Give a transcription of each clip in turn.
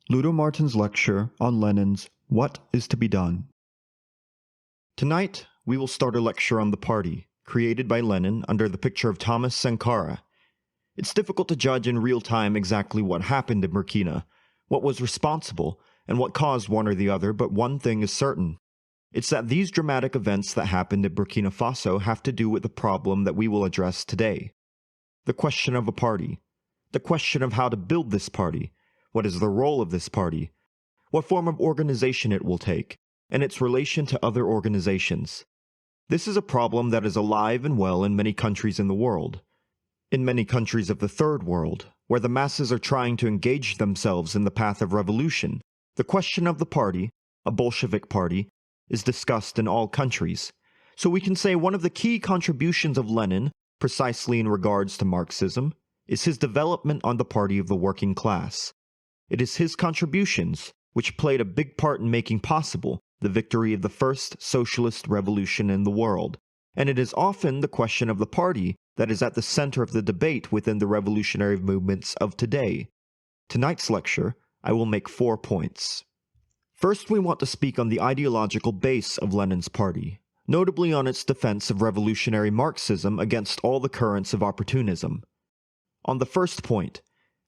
Ludo Martens' lecture on Lenin's What is to be Done. Tonight, we will start a lecture on the party, created by Lenin under the picture of Thomas Sankara. It's difficult to judge in real time exactly what happened in Burkina, what was responsible, and what caused one or the other, but one thing is certain. It's that these dramatic events that happened in Burkina Faso have to do with the problem that we will address today. The question of a party. The question of how to build this party. What is the role of this party? What form of organization it will take, and its relation to other organizations. This is a problem that is alive and well in many countries in the world. In many countries of the Third World, where the masses are trying to engage themselves in the path of revolution, the question of the party, a Bolshevik party, is discussed in all countries. So we can say one of the key contributions of Lenin, precisely in regards to Marxism, is his development on the party of the working class. It is his contributions which played a big part in making possible the victory of the first socialist revolution in the world, and it is often the question of the party that is at the center of the debate within the revolutionary movements of today. Tonight's lecture, I will make 4 points. First, we want to speak on the ideological base of Lenin's party, notably on its defense of revolutionary Marxism against all the currents of opportunism. On the first point,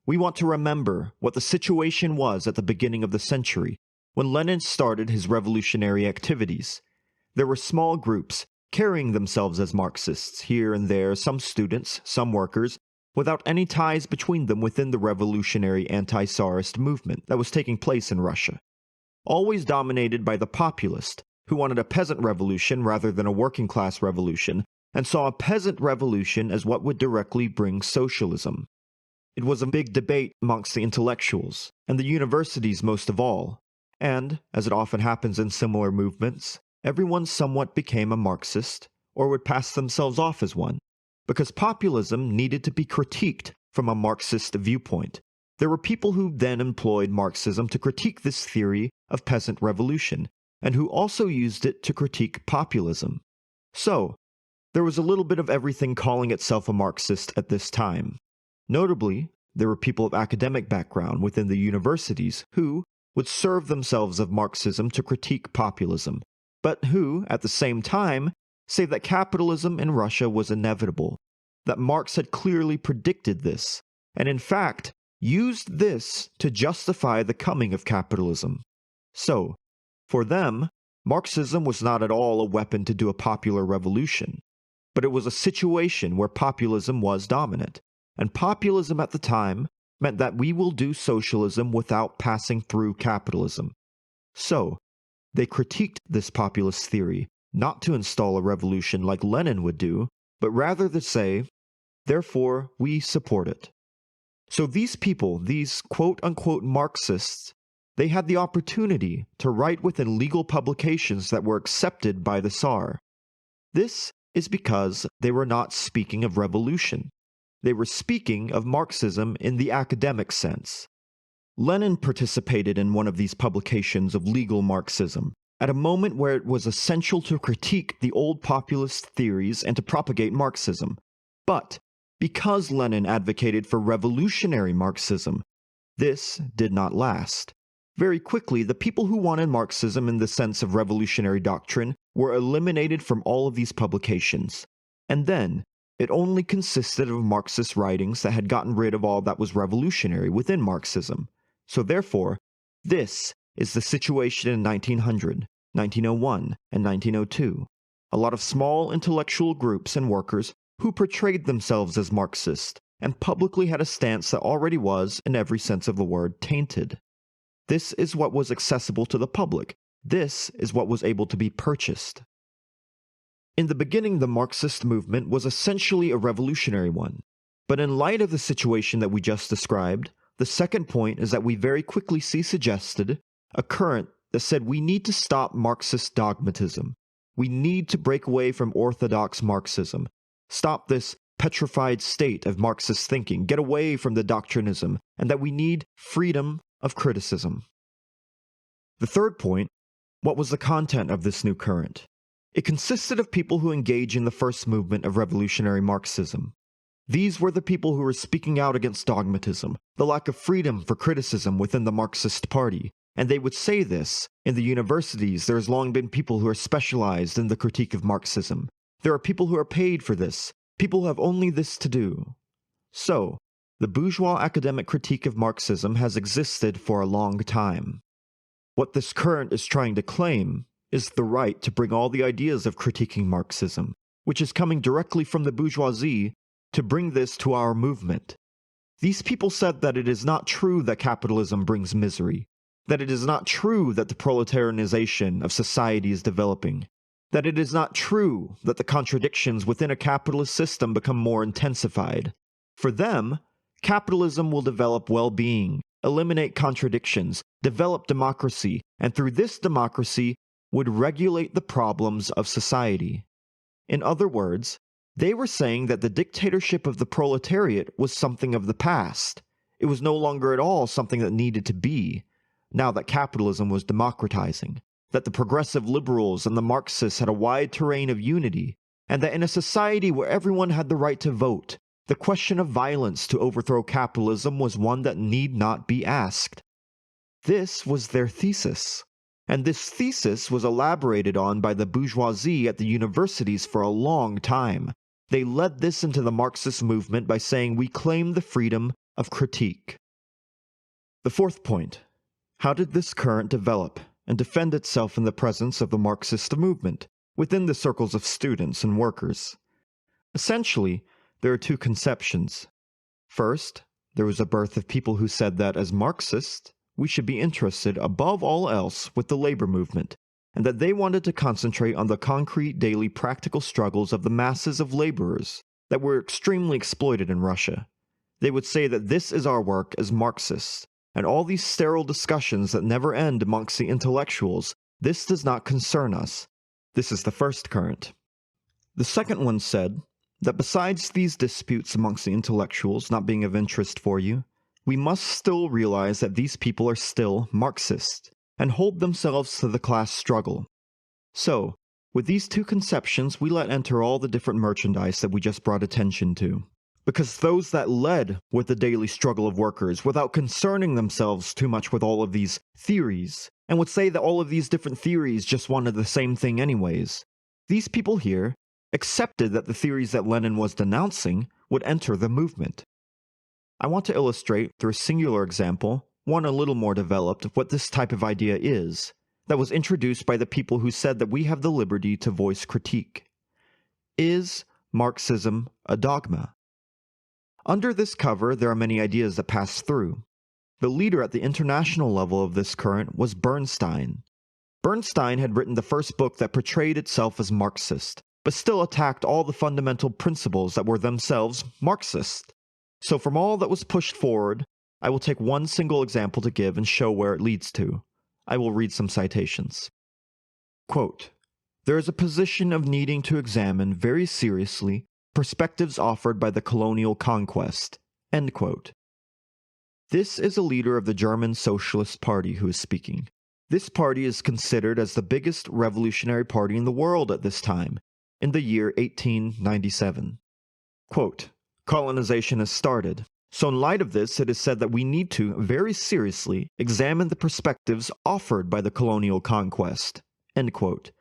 we want to remember what the situation was at the beginning of the century, when Lenin started his revolutionary activities. There were small groups, carrying themselves as Marxists, here and there, some students, some workers, without any ties between them within the revolutionary anti-Tsarist movement that was taking place in Russia. Always dominated by the populist, who wanted a peasant revolution rather than a working-class revolution, and saw a peasant revolution as what would directly bring socialism. It was a big debate amongst the intellectuals, and the universities most of all, and, as it often happens in similar movements, everyone somewhat became a Marxist, or would pass themselves off as one, because populism needed to be critiqued from a Marxist viewpoint. There were people who then employed Marxism to critique this theory of peasant revolution, and who also used it to critique populism. So, there was a little bit of everything calling itself a Marxist at this time. Notably, there were people of academic background within the universities who would serve themselves of Marxism to critique populism, but who, at the same time, say that capitalism in Russia was inevitable, that Marx had clearly predicted this, and in fact, used this to justify the coming of capitalism. So, for them, Marxism was not at all a weapon to do a popular revolution, but it was a situation where populism was dominant. And populism at the time meant that we will do socialism without passing through capitalism. So, they critiqued this populist theory, not to install a revolution like Lenin would do, but rather to say, therefore, we support it. So these people, these quote-unquote Marxists, they had the opportunity to write within legal publications that were accepted by the Tsar. This is because they were not speaking of revolution. They were speaking of Marxism in the academic sense. Lenin participated in one of these publications of legal Marxism, at a moment where it was essential to critique the old populist theories and to propagate Marxism. But, because Lenin advocated for revolutionary Marxism, this did not last. Very quickly, the people who wanted Marxism in the sense of revolutionary doctrine were eliminated from all of these publications. And then, it only consisted of Marxist writings that had gotten rid of all that was revolutionary within Marxism. So therefore, this is the situation in 1900, 1901, and 1902. A lot of small intellectual groups and workers who portrayed themselves as Marxist and publicly had a stance that already was, in every sense of the word, tainted. This is what was accessible to the public. This is what was able to be purchased. In the beginning, the Marxist movement was essentially a revolutionary one. But in light of the situation that we just described, the second point is that we very quickly see suggested a current that said we need to stop Marxist dogmatism. We need to break away from orthodox Marxism. Stop this petrified state of Marxist thinking, get away from the doctrinism, and that we need freedom of criticism. The third point, what was the content of this new current? It consisted of people who engage in the first movement of revolutionary Marxism. These were the people who were speaking out against dogmatism, the lack of freedom for criticism within the Marxist Party, and they would say this. In the universities, there has long been people who are specialized in the critique of Marxism. There are people who are paid for this, people who have only this to do. So, the bourgeois academic critique of Marxism has existed for a long time. What this current is trying to claim is the right to bring all the ideas of critiquing Marxism, which is coming directly from the bourgeoisie, to bring this to our movement. These people said that it is not true that capitalism brings misery, that it is not true that the proletarianization of society is developing, that it is not true that the contradictions within a capitalist system become more intensified. For them, capitalism will develop well-being, eliminate contradictions, develop democracy, and through this democracy would regulate the problems of society. In other words, they were saying that the dictatorship of the proletariat was something of the past. It was no longer at all something that needed to be, now that capitalism was democratizing, that the progressive liberals and the Marxists had a wide terrain of unity, and that in a society where everyone had the right to vote, the question of violence to overthrow capitalism was one that need not be asked. This was their thesis. And this thesis was elaborated on by the bourgeoisie at the universities for a long time. They led this into the Marxist movement by saying we claim the freedom of critique. The fourth point. How did this current develop and defend itself in the presence of the Marxist movement, within the circles of students and workers? Essentially, there are two conceptions. First, there was a birth of people who said that as Marxists, we should be interested above all else with the labor movement, and that they wanted to concentrate on the concrete daily practical struggles of the masses of laborers that were extremely exploited in Russia. They would say that this is our work as Marxists, and all these sterile discussions that never end amongst the intellectuals, this does not concern us. This is the first current. The second one said that besides these disputes amongst the intellectuals not being of interest for you, we must still realize that these people are still Marxist, and hold themselves to the class struggle. So, with these two conceptions, we let enter all the different merchandise that we just brought attention to. Because those that led with the daily struggle of workers, without concerning themselves too much with all of these theories, and would say that all of these different theories just wanted the same thing anyways, these people here accepted that the theories that Lenin was denouncing would enter the movement. I want to illustrate, through a singular example, one a little more developed, of what this type of idea is, that was introduced by the people who said that we have the liberty to voice critique. Is Marxism a dogma? Under this cover, there are many ideas that pass through. The leader at the international level of this current was Bernstein. Bernstein had written the first book that portrayed itself as Marxist, but still attacked all the fundamental principles that were themselves Marxist. So from all that was pushed forward, I will take one single example to give and show where it leads to. I will read some citations. Quote, "There is a position of needing to examine very seriously perspectives offered by the colonial conquest." End quote. This is a leader of the German Socialist Party who is speaking. This party is considered as the biggest revolutionary party in the world at this time, in the year 1897. Quote, "Colonization has started. So in light of this, it is said that we need to, very seriously, examine the perspectives offered by the colonial conquest." End quote.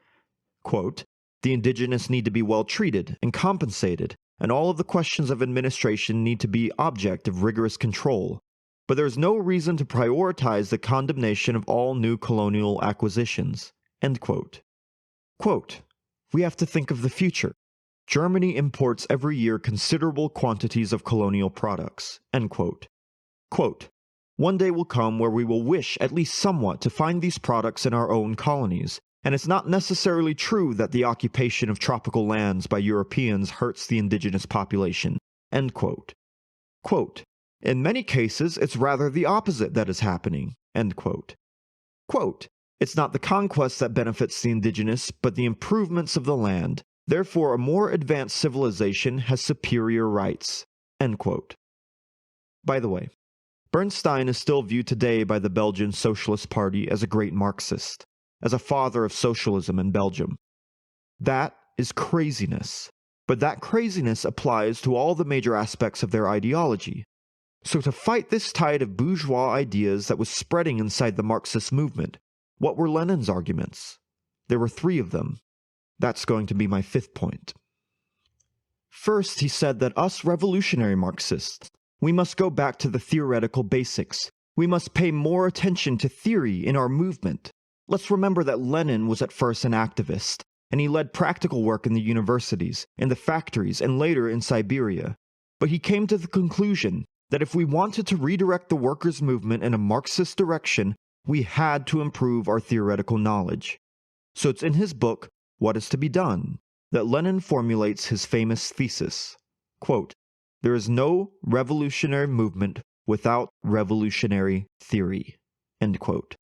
Quote, "The indigenous need to be well treated and compensated, and all of the questions of administration need to be object of rigorous control. But there is no reason to prioritize the condemnation of all new colonial acquisitions." End quote. Quote, "We have to think of the future. Germany imports every year considerable quantities of colonial products." End quote. Quote, "One day will come where we will wish at least somewhat to find these products in our own colonies, and it's not necessarily true that the occupation of tropical lands by Europeans hurts the indigenous population." End quote. Quote, "In many cases, it's rather the opposite that is happening." End quote. Quote, "It's not the conquest that benefits the indigenous, but the improvements of the land. Therefore, a more advanced civilization has superior rights." End quote. By the way, Bernstein is still viewed today by the Belgian Socialist Party as a great Marxist, as a father of socialism in Belgium. That is craziness. But that craziness applies to all the major aspects of their ideology. So to fight this tide of bourgeois ideas that was spreading inside the Marxist movement, what were Lenin's arguments? There were 3 of them. That's going to be my 5th point. First, he said that us revolutionary Marxists, we must go back to the theoretical basics. We must pay more attention to theory in our movement. Let's remember that Lenin was at first an activist, and he led practical work in the universities, in the factories, and later in Siberia. But he came to the conclusion that if we wanted to redirect the workers' movement in a Marxist direction, we had to improve our theoretical knowledge. So it's in his book, What is to be Done, that Lenin formulates his famous thesis. Quote, "There is no revolutionary movement without revolutionary theory." End quote.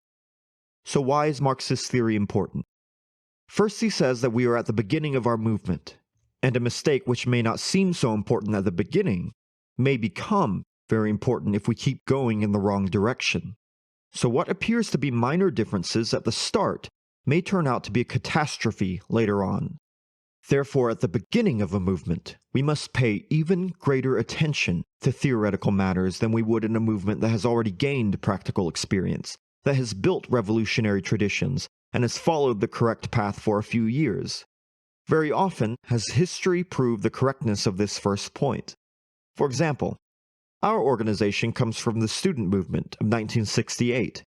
So why is Marxist theory important? First, he says that we are at the beginning of our movement, and a mistake which may not seem so important at the beginning may become very important if we keep going in the wrong direction. So what appears to be minor differences at the start may turn out to be a catastrophe later on. Therefore, at the beginning of a movement, we must pay even greater attention to theoretical matters than we would in a movement that has already gained practical experience, that has built revolutionary traditions, and has followed the correct path for a few years. Very often has history proved the correctness of this first point. For example, our organization comes from the student movement of 1968.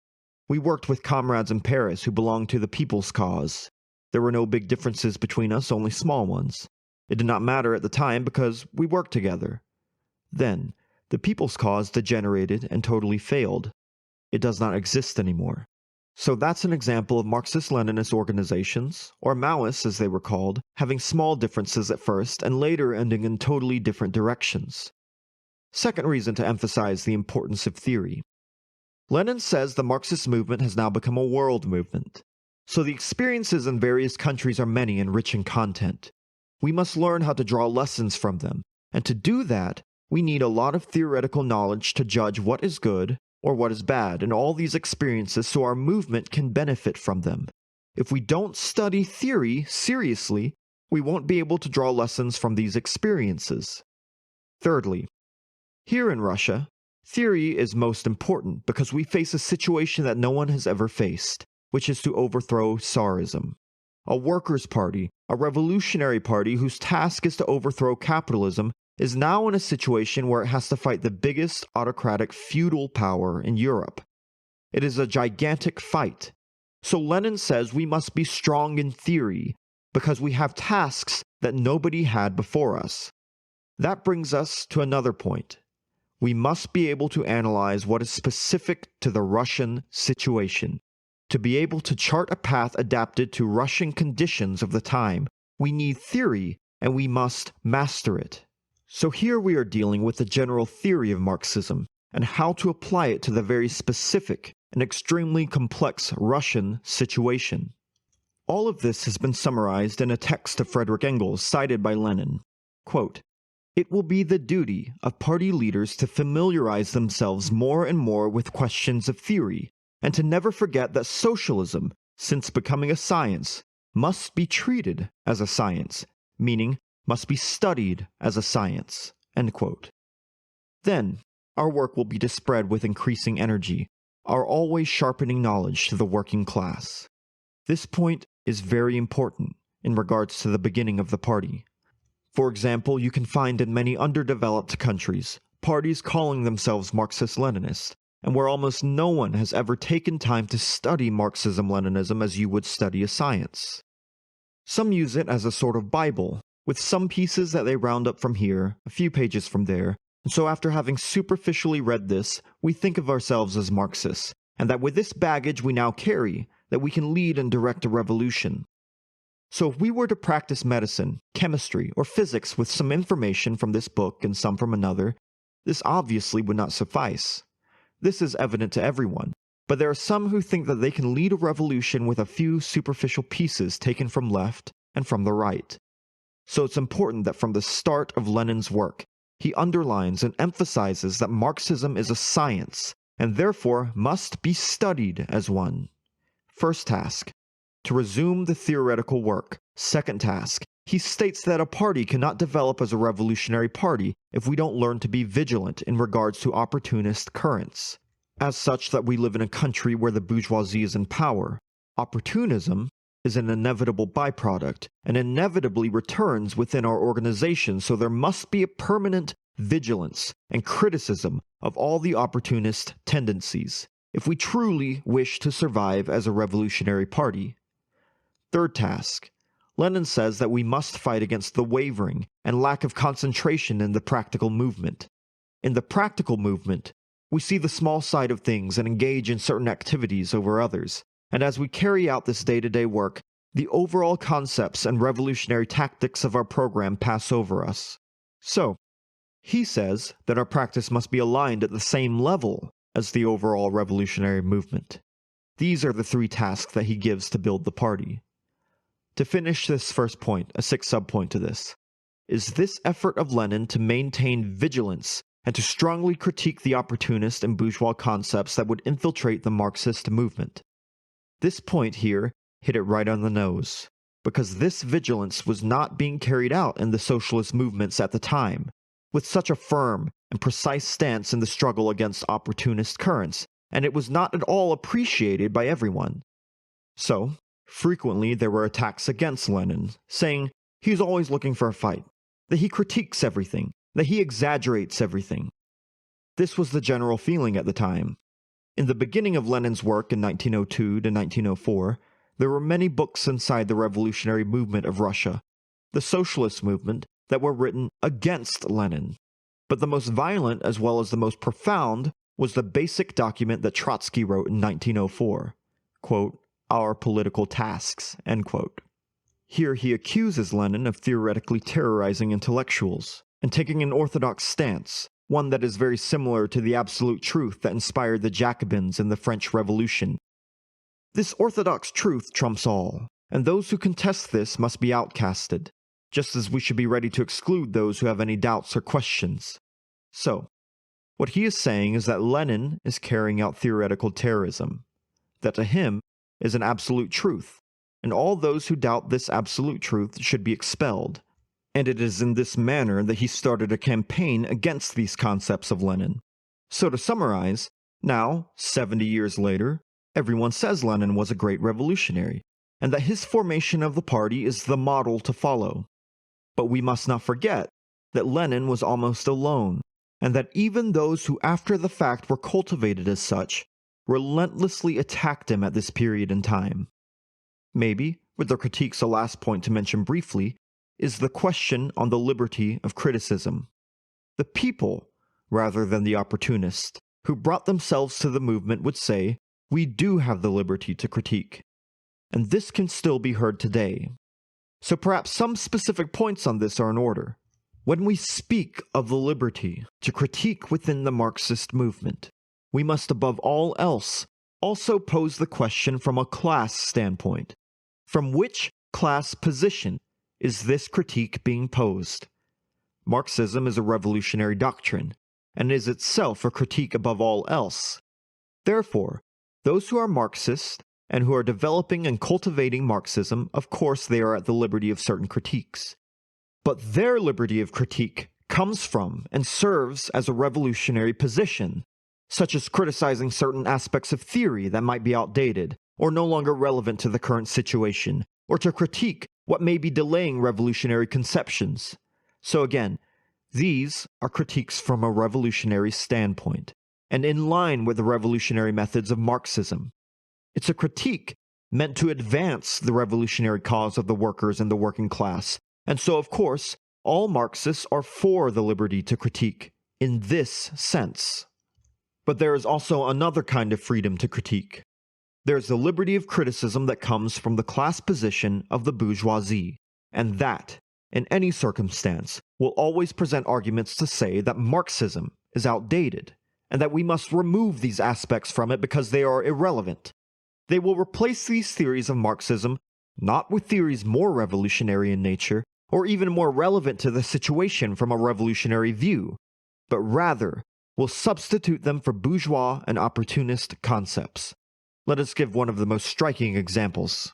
We worked with comrades in Paris who belonged to the people's cause. There were no big differences between us, only small ones. It did not matter at the time because we worked together. Then, the people's cause degenerated and totally failed. It does not exist anymore. So that's an example of Marxist-Leninist organizations, or Maoists as they were called, having small differences at first and later ending in totally different directions. Second reason to emphasize the importance of theory. Lenin says the Marxist movement has now become a world movement. So the experiences in various countries are many and rich in content. We must learn how to draw lessons from them, and to do that, we need a lot of theoretical knowledge to judge what is good or what is bad in all these experiences so our movement can benefit from them. If we don't study theory seriously, we won't be able to draw lessons from these experiences. Thirdly, here in Russia, theory is most important because we face a situation that no one has ever faced, which is to overthrow Tsarism. A workers' party, a revolutionary party whose task is to overthrow capitalism, is now in a situation where it has to fight the biggest autocratic feudal power in Europe. It is a gigantic fight. So Lenin says we must be strong in theory because we have tasks that nobody had before us. That brings us to another point. We must be able to analyze what is specific to the Russian situation. To be able to chart a path adapted to Russian conditions of the time, we need theory and we must master it. So here we are dealing with the general theory of Marxism and how to apply it to the very specific and extremely complex Russian situation. All of this has been summarized in a text of Friedrich Engels cited by Lenin. Quote, "It will be the duty of party leaders to familiarize themselves more and more with questions of theory, and to never forget that socialism, since becoming a science, must be treated as a science, meaning must be studied as a science." End quote. Then, our work will be to spread with increasing energy, our always sharpening knowledge to the working class. This point is very important in regards to the beginning of the party. For example, you can find in many underdeveloped countries, parties calling themselves Marxist-Leninist, and where almost no one has ever taken time to study Marxism-Leninism as you would study a science. Some use it as a sort of Bible, with some pieces that they round up from here, a few pages from there, and so after having superficially read this, we think of ourselves as Marxists, and that with this baggage we now carry, that we can lead and direct a revolution. So if we were to practice medicine, chemistry, or physics with some information from this book and some from another, this obviously would not suffice. This is evident to everyone, but there are some who think that they can lead a revolution with a few superficial pieces taken from left and from the right. So it's important that from the start of Lenin's work, he underlines and emphasizes that Marxism is a science, and therefore must be studied as one. First task, to resume the theoretical work. Second task, He states that a party cannot develop as a revolutionary party if we don't learn to be vigilant in regards to opportunist currents. As such that we live in a country where the bourgeoisie is in power, opportunism is an inevitable byproduct and inevitably returns within our organization, so there must be a permanent vigilance and criticism of all the opportunist tendencies if we truly wish to survive as a revolutionary party. Third task. Lenin says that we must fight against the wavering and lack of concentration in the practical movement. In the practical movement, we see the small side of things and engage in certain activities over others, and as we carry out this day-to-day work, the overall concepts and revolutionary tactics of our program pass over us. So, he says that our practice must be aligned at the same level as the overall revolutionary movement. These are the three tasks that he gives to build the party. To finish this first point, a sixth subpoint to this, is this effort of Lenin to maintain vigilance and to strongly critique the opportunist and bourgeois concepts that would infiltrate the Marxist movement. This point here hit it right on the nose, because this vigilance was not being carried out in the socialist movements at the time, with such a firm and precise stance in the struggle against opportunist currents, and it was not at all appreciated by everyone. So, frequently there were attacks against Lenin, saying he's always looking for a fight, that he critiques everything, that he exaggerates everything. This was the general feeling at the time. In the beginning of Lenin's work in 1902 to 1904, there were many books inside the revolutionary movement of Russia, the socialist movement, that were written against Lenin. But the most violent as well as the most profound was the basic document that Trotsky wrote in 1904, quote, "Our Political Tasks," end quote. Here he accuses Lenin of theoretically terrorizing intellectuals and taking an orthodox stance, one that is very similar to the absolute truth that inspired the Jacobins in the French Revolution. This orthodox truth trumps all, and those who contest this must be outcasted, just as we should be ready to exclude those who have any doubts or questions. So, what he is saying is that Lenin is carrying out theoretical terrorism, that to him is an absolute truth, and all those who doubt this absolute truth should be expelled, and it is in this manner that he started a campaign against these concepts of Lenin. So to summarize, now, 70 years later, everyone says Lenin was a great revolutionary, and that his formation of the party is the model to follow. But we must not forget that Lenin was almost alone, and that even those who after the fact were cultivated as such, relentlessly attacked him at this period in time. Maybe, with their critiques, a last point to mention briefly, is the question on the liberty of criticism. The people, rather than the opportunists, who brought themselves to the movement would say, we do have the liberty to critique. And this can still be heard today. So perhaps some specific points on this are in order. When we speak of the liberty to critique within the Marxist movement, we must above all else also pose the question from a class standpoint. From which class position is this critique being posed? Marxism is a revolutionary doctrine, and is itself a critique above all else. Therefore, those who are Marxist and who are developing and cultivating Marxism, of course they are at the liberty of certain critiques. But their liberty of critique comes from and serves as a revolutionary position, such as criticizing certain aspects of theory that might be outdated or no longer relevant to the current situation, or to critique what may be delaying revolutionary conceptions. So again, these are critiques from a revolutionary standpoint, and in line with the revolutionary methods of Marxism. It's a critique meant to advance the revolutionary cause of the workers and the working class, and so of course, all Marxists are for the liberty to critique, in this sense. But there is also another kind of freedom to critique. There is the liberty of criticism that comes from the class position of the bourgeoisie, and that, in any circumstance, will always present arguments to say that Marxism is outdated, and that we must remove these aspects from it because they are irrelevant. They will replace these theories of Marxism not with theories more revolutionary in nature, or even more relevant to the situation from a revolutionary view, but rather will substitute them for bourgeois and opportunist concepts. Let us give one of the most striking examples.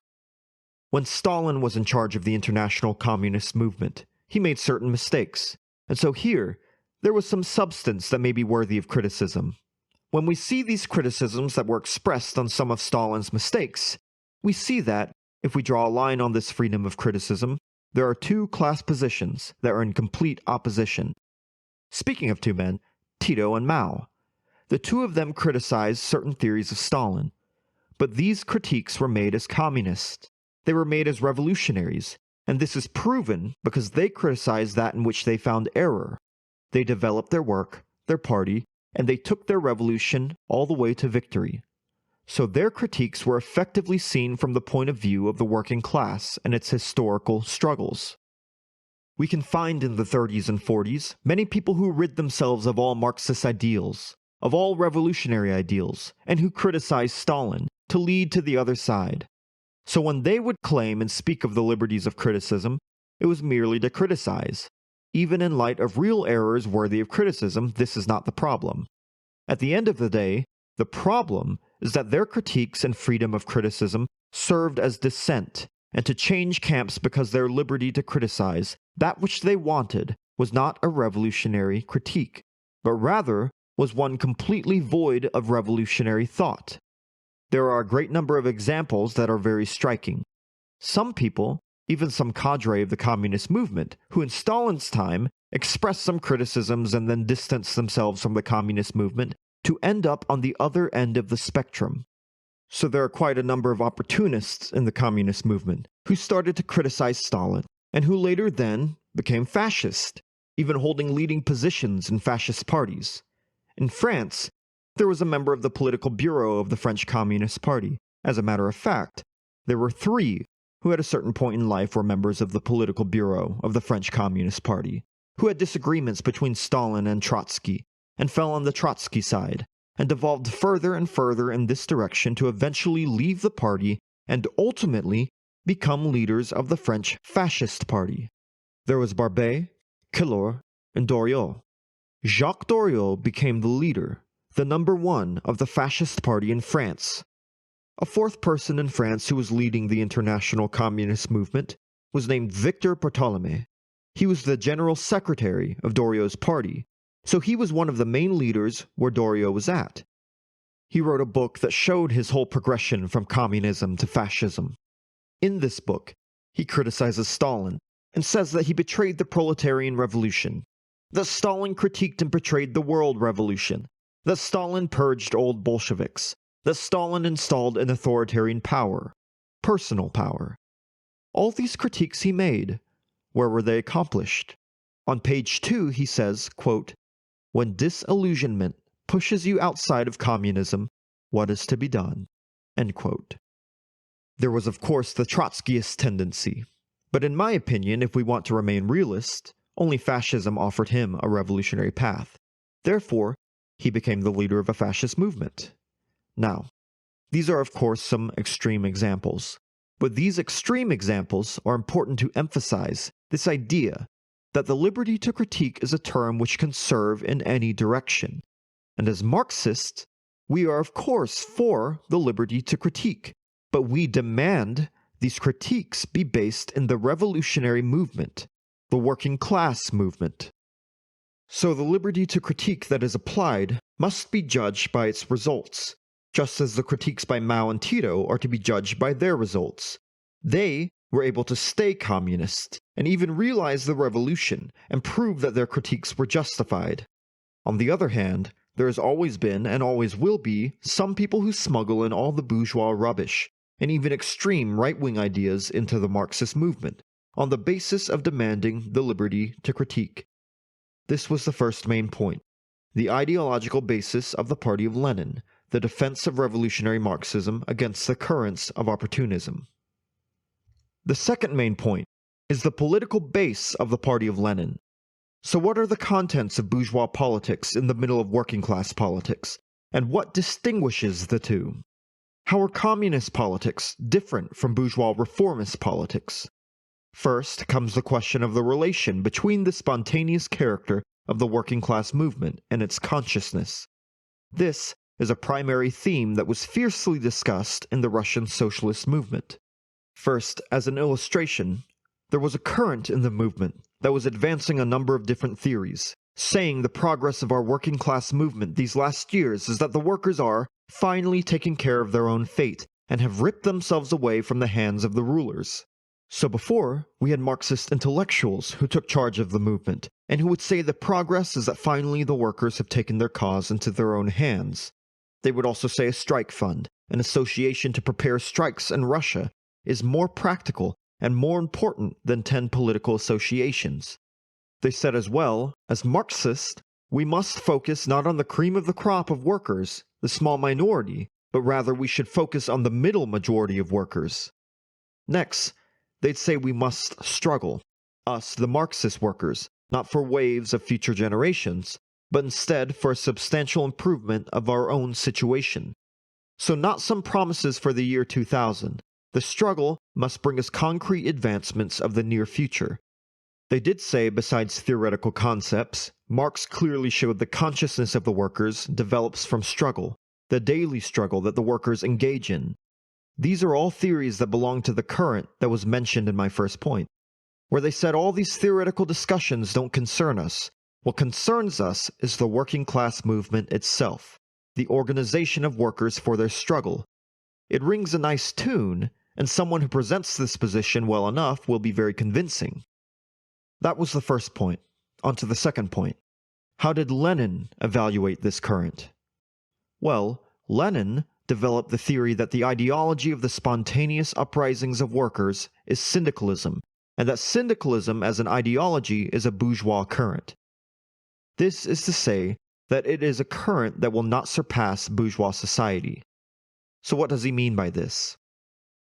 When Stalin was in charge of the international communist movement, he made certain mistakes, and so here, there was some substance that may be worthy of criticism. When we see these criticisms that were expressed on some of Stalin's mistakes, we see that, if we draw a line on this freedom of criticism, there are two class positions that are in complete opposition. Speaking of two men, Tito and Mao. The two of them criticized certain theories of Stalin, but these critiques were made as communist. They were made as revolutionaries, and this is proven because they criticized that in which they found error. They developed their work, their party, and they took their revolution all the way to victory. So their critiques were effectively seen from the point of view of the working class and its historical struggles. We can find in the 30s and 40s many people who rid themselves of all Marxist ideals, of all revolutionary ideals, and who criticized Stalin to lead to the other side. So when they would claim and speak of the liberties of criticism, it was merely to criticize. Even in light of real errors worthy of criticism, this is not the problem. At the end of the day, the problem is that their critiques and freedom of criticism served as dissent, and to change camps because their liberty to criticize that which they wanted was not a revolutionary critique, but rather was one completely void of revolutionary thought. There are a great number of examples that are very striking. Some people, even some cadre of the communist movement, who in Stalin's time expressed some criticisms and then distanced themselves from the communist movement, to end up on the other end of the spectrum. So there are quite a number of opportunists in the communist movement who started to criticize Stalin, and who later then became fascist, even holding leading positions in fascist parties. In France, there was a member of the political bureau of the French Communist Party. As a matter of fact, there were three who at a certain point in life were members of the political bureau of the French Communist Party, who had disagreements between Stalin and Trotsky, and fell on the Trotsky side, and devolved further and further in this direction to eventually leave the party and ultimately become leaders of the French Fascist Party. There was Barbet, Quillot, and Doriot. Jacques Doriot became the leader, the number one of the Fascist Party in France. A fourth person in France who was leading the international communist movement was named Victor Portaleme. He was the general secretary of Doriot's party, so he was one of the main leaders where Doriot was at. He wrote a book that showed his whole progression from communism to fascism. In this book, he criticizes Stalin and says that he betrayed the proletarian revolution, that Stalin critiqued and betrayed the world revolution, that Stalin purged old Bolsheviks, that Stalin installed an authoritarian power, personal power. All these critiques he made, where were they accomplished? On page 2 he says, quote, "When disillusionment pushes you outside of communism, what is to be done?" End quote. There was of course the Trotskyist tendency, but in my opinion, if we want to remain realist, only fascism offered him a revolutionary path. Therefore, he became the leader of a fascist movement. Now, these are of course some extreme examples, but these extreme examples are important to emphasize this idea that the liberty to critique is a term which can serve in any direction. And as Marxists, we are of course for the liberty to critique, but we demand these critiques be based in the revolutionary movement, the working class movement. So the liberty to critique that is applied must be judged by its results, just as the critiques by Mao and Tito are to be judged by their results. They were able to stay communist, and even realize the revolution, and prove that their critiques were justified. On the other hand, there has always been, and always will be, some people who smuggle in all the bourgeois rubbish, and even extreme right-wing ideas into the Marxist movement, on the basis of demanding the liberty to critique. This was the first main point, the ideological basis of the party of Lenin, the defense of revolutionary Marxism against the currents of opportunism. The second main point is the political base of the party of Lenin. So what are the contents of bourgeois politics in the middle of working class politics, and what distinguishes the two? How are communist politics different from bourgeois reformist politics? First comes the question of the relation between the spontaneous character of the working class movement and its consciousness. This is a primary theme that was fiercely discussed in the Russian socialist movement. First, as an illustration, there was a current in the movement that was advancing a number of different theories, saying the progress of our working class movement these last years is that the workers are finally taking care of their own fate and have ripped themselves away from the hands of the rulers. So before, we had Marxist intellectuals who took charge of the movement, and who would say the progress is that finally the workers have taken their cause into their own hands. They would also say a strike fund, an association to prepare strikes in Russia, is more practical and more important than 10 political associations. They said as well, as Marxists, we must focus not on the cream of the crop of workers, the small minority, but rather we should focus on the middle majority of workers. Next, they'd say we must struggle, us the Marxist workers, not for waves of future generations, but instead for a substantial improvement of our own situation. So not some promises for the year 2000. The struggle must bring us concrete advancements of the near future. They did say, besides theoretical concepts, Marx clearly showed the consciousness of the workers develops from struggle, the daily struggle that the workers engage in. These are all theories that belong to the current that was mentioned in my first point, where they said all these theoretical discussions don't concern us. What concerns us is the working class movement itself, the organization of workers for their struggle. It rings a nice tune, and someone who presents this position well enough will be very convincing. That was the first point. On to the second point. How did Lenin evaluate this current? Well, Lenin developed the theory that the ideology of the spontaneous uprisings of workers is syndicalism, and that syndicalism as an ideology is a bourgeois current. This is to say that it is a current that will not surpass bourgeois society. So what does he mean by this?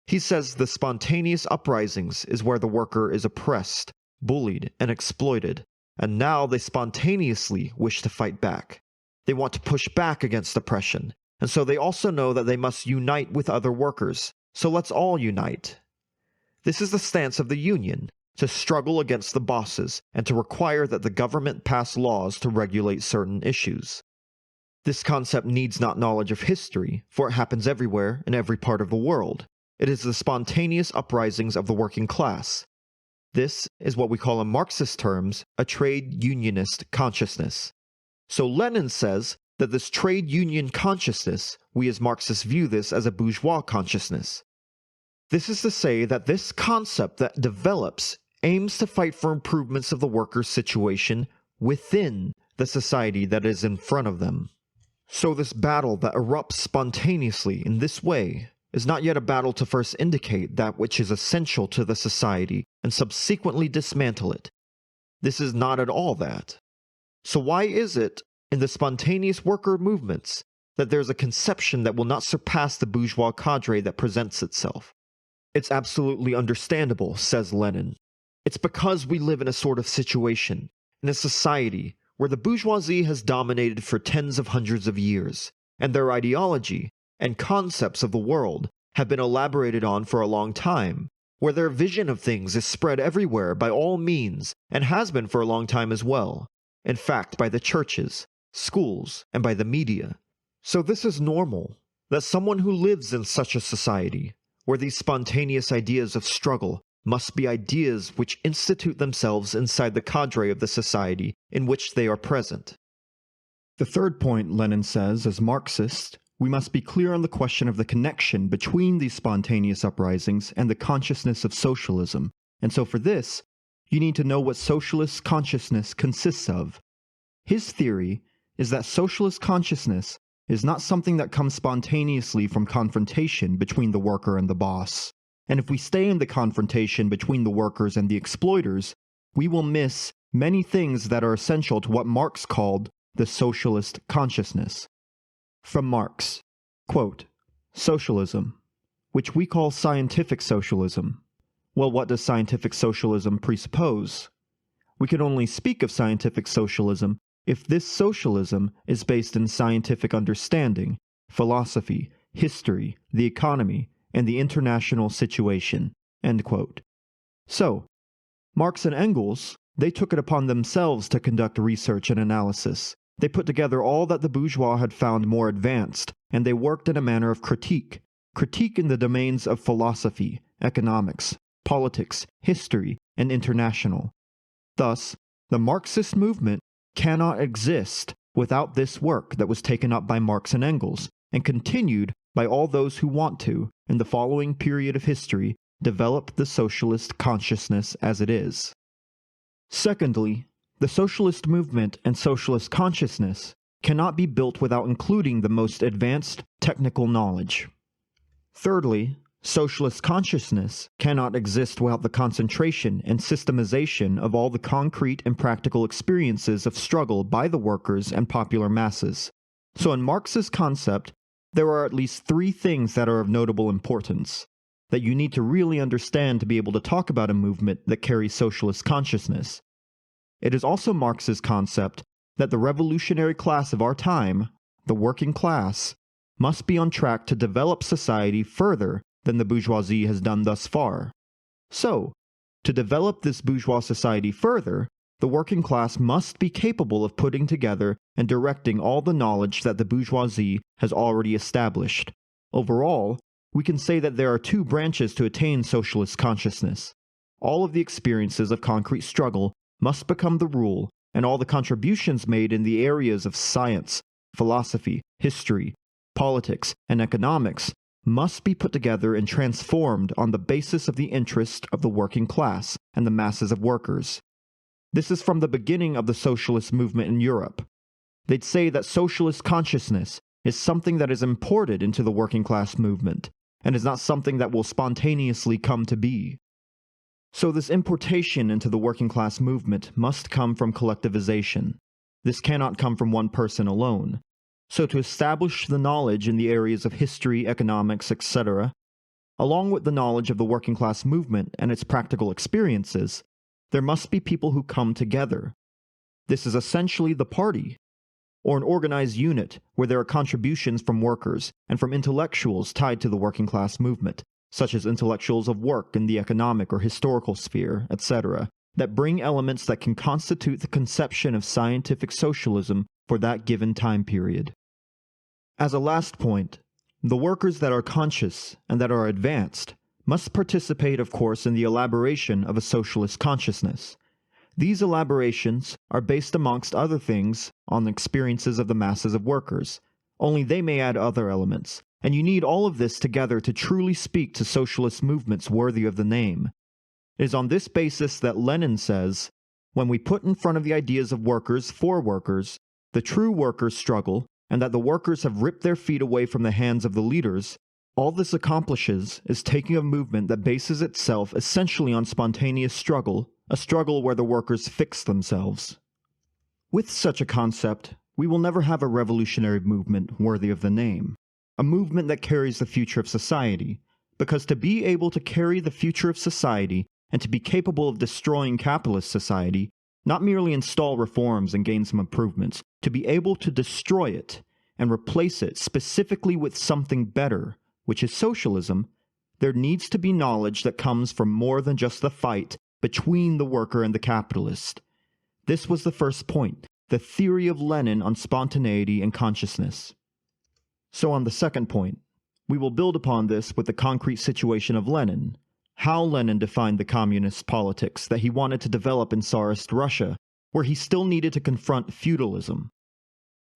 He says the spontaneous uprisings is where the worker is oppressed, bullied, and exploited, and now they spontaneously wish to fight back. They want to push back against oppression, and so they also know that they must unite with other workers, so let's all unite. This is the stance of the Union, to struggle against the bosses and to require that the government pass laws to regulate certain issues. This concept needs not knowledge of history, for it happens everywhere in every part of the world. It is the spontaneous uprisings of the working class. This is what we call in Marxist terms a trade unionist consciousness. So Lenin says that this trade union consciousness, we as Marxists view this as a bourgeois consciousness. This is to say that this concept that develops aims to fight for improvements of the workers' situation within the society that is in front of them. So this battle that erupts spontaneously in this way is not yet a battle to first indicate that which is essential to the society and subsequently dismantle it. This is not at all that. So why is it, in the spontaneous worker movements, that there's a conception that will not surpass the bourgeois cadre that presents itself? It's absolutely understandable, says Lenin. It's because we live in a sort of situation, in a society, where the bourgeoisie has dominated for tens of hundreds of years, and their ideology and concepts of the world have been elaborated on for a long time, where their vision of things is spread everywhere by all means, and has been for a long time as well. In fact, by the churches, schools, and by the media. So this is normal, that someone who lives in such a society, where these spontaneous ideas of struggle must be ideas which institute themselves inside the cadre of the society in which they are present. The third point Lenin says, as Marxist, we must be clear on the question of the connection between these spontaneous uprisings and the consciousness of socialism, and so for this, you need to know what socialist consciousness consists of. His theory is that socialist consciousness is not something that comes spontaneously from confrontation between the worker and the boss. And if we stay in the confrontation between the workers and the exploiters, we will miss many things that are essential to what Marx called the socialist consciousness. From Marx, quote, "Socialism, which we call scientific socialism. Well, what does scientific socialism presuppose? We can only speak of scientific socialism if this socialism is based in scientific understanding, philosophy, history, the economy, and the international situation." End quote. So, Marx and Engels, they took it upon themselves to conduct research and analysis. They put together all that the bourgeois had found more advanced, and they worked in a manner of critique in the domains of philosophy, economics, politics, history, and international. Thus, the Marxist movement cannot exist without this work that was taken up by Marx and Engels, and continued by all those who want to, in the following period of history, develop the socialist consciousness as it is. Secondly, the socialist movement and socialist consciousness cannot be built without including the most advanced technical knowledge. Thirdly, socialist consciousness cannot exist without the concentration and systemization of all the concrete and practical experiences of struggle by the workers and popular masses. So in Marx's concept, there are at least three things that are of notable importance that you need to really understand to be able to talk about a movement that carries socialist consciousness. It is also Marx's concept that the revolutionary class of our time, the working class, must be on track to develop society further than the bourgeoisie has done thus far. So, to develop this bourgeois society further, the working class must be capable of putting together and directing all the knowledge that the bourgeoisie has already established. Overall, we can say that there are two branches to attain socialist consciousness. All of the experiences of concrete struggle must become the rule, and all the contributions made in the areas of science, philosophy, history, politics, and economics must be put together and transformed on the basis of the interest of the working class and the masses of workers. This is from the beginning of the socialist movement in Europe. They'd say that socialist consciousness is something that is imported into the working class movement, and is not something that will spontaneously come to be. So this importation into the working class movement must come from collectivization. This cannot come from one person alone. So to establish the knowledge in the areas of history, economics, etc., along with the knowledge of the working class movement and its practical experiences, there must be people who come together. This is essentially the party, or an organized unit where there are contributions from workers and from intellectuals tied to the working class movement, such as intellectuals of work in the economic or historical sphere, etc., that bring elements that can constitute the conception of scientific socialism for that given time period. As a last point, the workers that are conscious and that are advanced must participate, of course, in the elaboration of a socialist consciousness. These elaborations are based, amongst other things, on the experiences of the masses of workers. Only they may add other elements, and you need all of this together to truly speak to socialist movements worthy of the name. It is on this basis that Lenin says, when we put in front of the ideas of workers for workers, the true workers' struggle, and that the workers have ripped their feet away from the hands of the leaders, all this accomplishes is taking a movement that bases itself essentially on spontaneous struggle, a struggle where the workers fix themselves. With such a concept, we will never have a revolutionary movement worthy of the name, a movement that carries the future of society, because to be able to carry the future of society and to be capable of destroying capitalist society, not merely install reforms and gain some improvements, to be able to destroy it and replace it specifically with something better, which is socialism, there needs to be knowledge that comes from more than just the fight between the worker and the capitalist. This was the first point, the theory of Lenin on spontaneity and consciousness. So on the second point, we will build upon this with the concrete situation of Lenin, how Lenin defined the communist politics that he wanted to develop in Tsarist Russia, where he still needed to confront feudalism.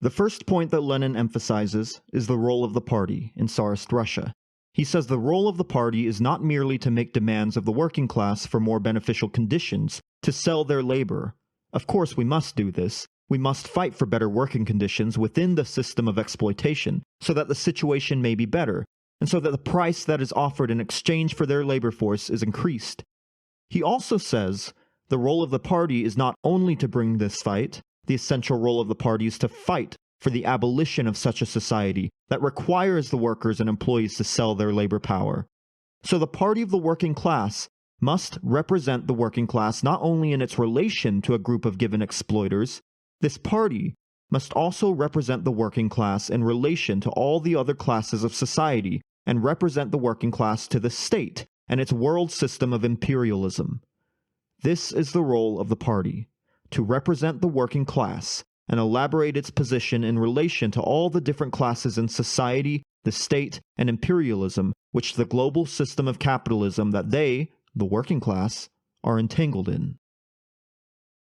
The first point that Lenin emphasizes is the role of the party in Tsarist Russia. He says the role of the party is not merely to make demands of the working class for more beneficial conditions, to sell their labor. Of course we must do this. We must fight for better working conditions within the system of exploitation, so that the situation may be better, and so that the price that is offered in exchange for their labor force is increased. He also says the role of the party is not only to bring this fight, the essential role of the party is to fight for the abolition of such a society that requires the workers and employees to sell their labor power. So the party of the working class must represent the working class not only in its relation to a group of given exploiters, this party must also represent the working class in relation to all the other classes of society and represent the working class to the state and its world system of imperialism. This is the role of the party, to represent the working class and elaborate its position in relation to all the different classes in society the state and imperialism which the global system of capitalism that they, the working class, are entangled in.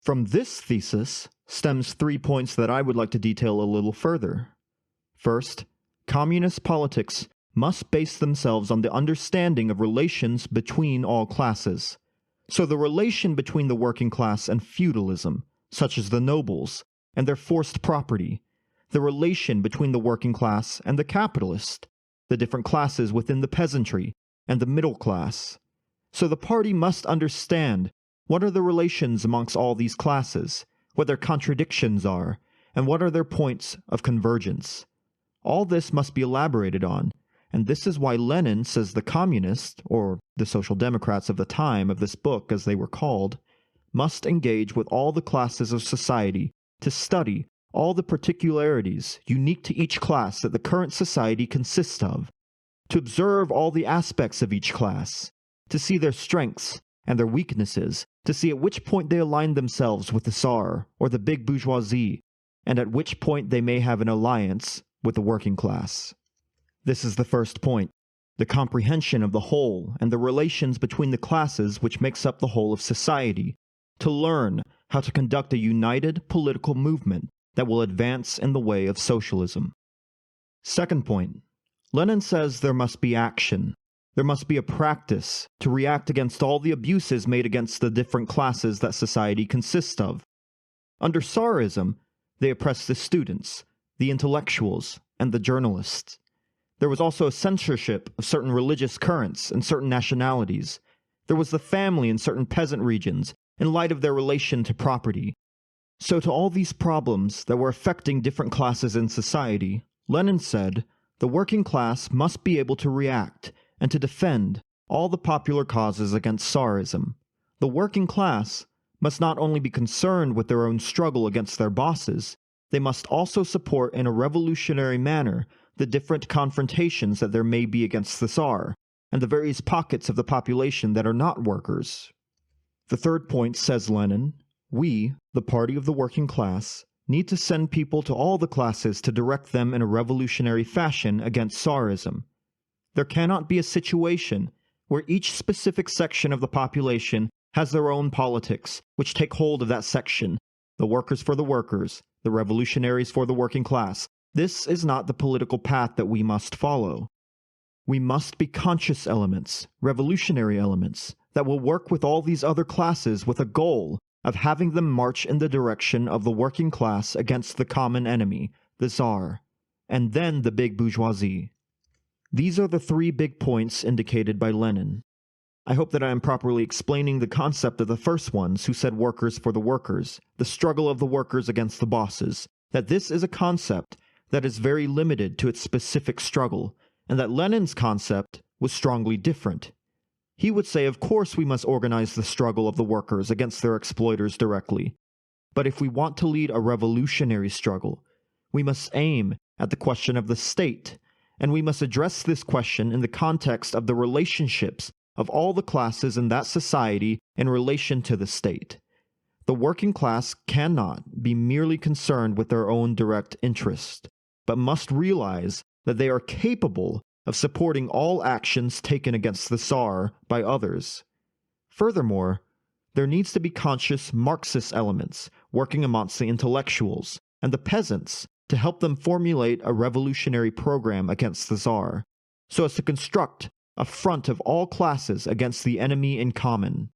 From this thesis stems 3 points that I would like to detail a little further. First, communist politics must base themselves on the understanding of relations between all classes. So the relation between the working class and feudalism, such as the nobles, and their forced property, the relation between the working class and the capitalist, the different classes within the peasantry, and the middle class. So the party must understand what are the relations amongst all these classes, what their contradictions are, and what are their points of convergence. All this must be elaborated on, and this is why Lenin says the communists, or the social democrats of the time of this book as they were called, must engage with all the classes of society to study all the particularities unique to each class that the current society consists of, to observe all the aspects of each class, to see their strengths and their weaknesses, to see at which point they align themselves with the Tsar or the big bourgeoisie, and at which point they may have an alliance with the working class. This is the first point, the comprehension of the whole and the relations between the classes which makes up the whole of society, to learn how to conduct a united political movement that will advance in the way of socialism. Second point, Lenin says there must be action. There must be a practice to react against all the abuses made against the different classes that society consists of. Under Tsarism, they oppressed the students, the intellectuals, and the journalists. There was also a censorship of certain religious currents and certain nationalities. There was the family in certain peasant regions in light of their relation to property. So to all these problems that were affecting different classes in society, Lenin said, the working class must be able to react and to defend all the popular causes against Tsarism. The working class must not only be concerned with their own struggle against their bosses, they must also support in a revolutionary manner the different confrontations that there may be against the Tsar, and the various pockets of the population that are not workers. The third point, says Lenin, we, the party of the working class, need to send people to all the classes to direct them in a revolutionary fashion against Tsarism. There cannot be a situation where each specific section of the population has their own politics, which take hold of that section, the workers for the workers, the revolutionaries for the working class. This is not the political path that we must follow. We must be conscious elements, revolutionary elements, that will work with all these other classes with a goal of having them march in the direction of the working class against the common enemy, the Tsar, and then the big bourgeoisie. These are the 3 big points indicated by Lenin. I hope that I am properly explaining the concept of the first ones who said workers for the workers, the struggle of the workers against the bosses, that this is a concept that is very limited to its specific struggle, and that Lenin's concept was strongly different. He would say, of course we must organize the struggle of the workers against their exploiters directly, but if we want to lead a revolutionary struggle, we must aim at the question of the state, and we must address this question in the context of the relationships of all the classes in that society in relation to the state. The working class cannot be merely concerned with their own direct interest, but must realize that they are capable of supporting all actions taken against the Tsar by others. Furthermore, there needs to be conscious Marxist elements working amongst the intellectuals and the peasants to help them formulate a revolutionary program against the Tsar, so as to construct a front of all classes against the enemy in common.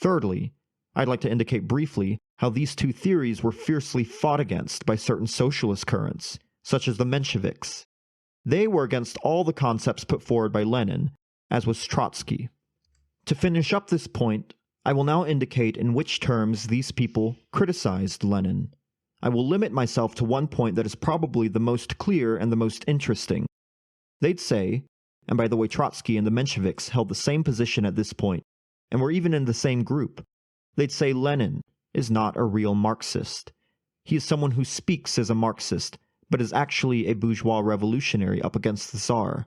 Thirdly, I'd like to indicate briefly how these 2 theories were fiercely fought against by certain socialist currents, such as the Mensheviks. They were against all the concepts put forward by Lenin, as was Trotsky. To finish up this point, I will now indicate in which terms these people criticized Lenin. I will limit myself to one point that is probably the most clear and the most interesting. They'd say, and by the way Trotsky and the Mensheviks held the same position at this point, and were even in the same group, they'd say Lenin is not a real Marxist. He is someone who speaks as a Marxist, but is actually a bourgeois revolutionary up against the Tsar.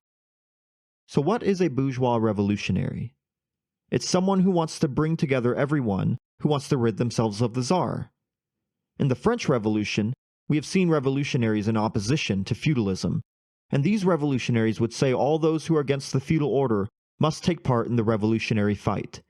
So what is a bourgeois revolutionary? It's someone who wants to bring together everyone who wants to rid themselves of the Tsar. In the French Revolution, we have seen revolutionaries in opposition to feudalism, and these revolutionaries would say all those who are against the feudal order must take part in the revolutionary fight.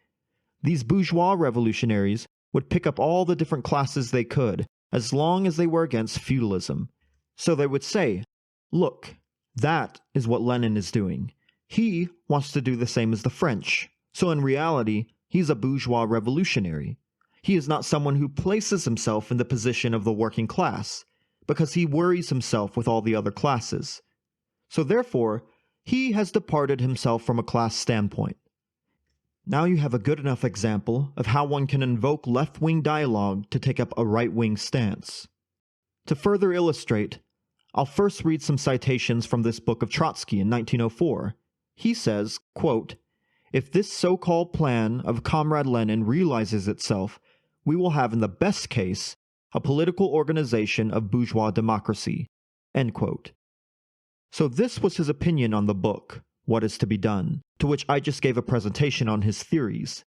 These bourgeois revolutionaries would pick up all the different classes they could, as long as they were against feudalism. So they would say, look, that is what Lenin is doing. He wants to do the same as the French. So in reality, he's a bourgeois revolutionary. He is not someone who places himself in the position of the working class, because he worries himself with all the other classes. So therefore, he has departed himself from a class standpoint. Now you have a good enough example of how one can invoke left-wing dialogue to take up a right-wing stance. To further illustrate, I'll first read some citations from this book of Trotsky in 1904. He says, quote, "If this so-called plan of Comrade Lenin realizes itself, we will have in the best case a political organization of bourgeois democracy." End quote. So this was his opinion on the book, What is to be Done, to which I just gave a presentation on his theories.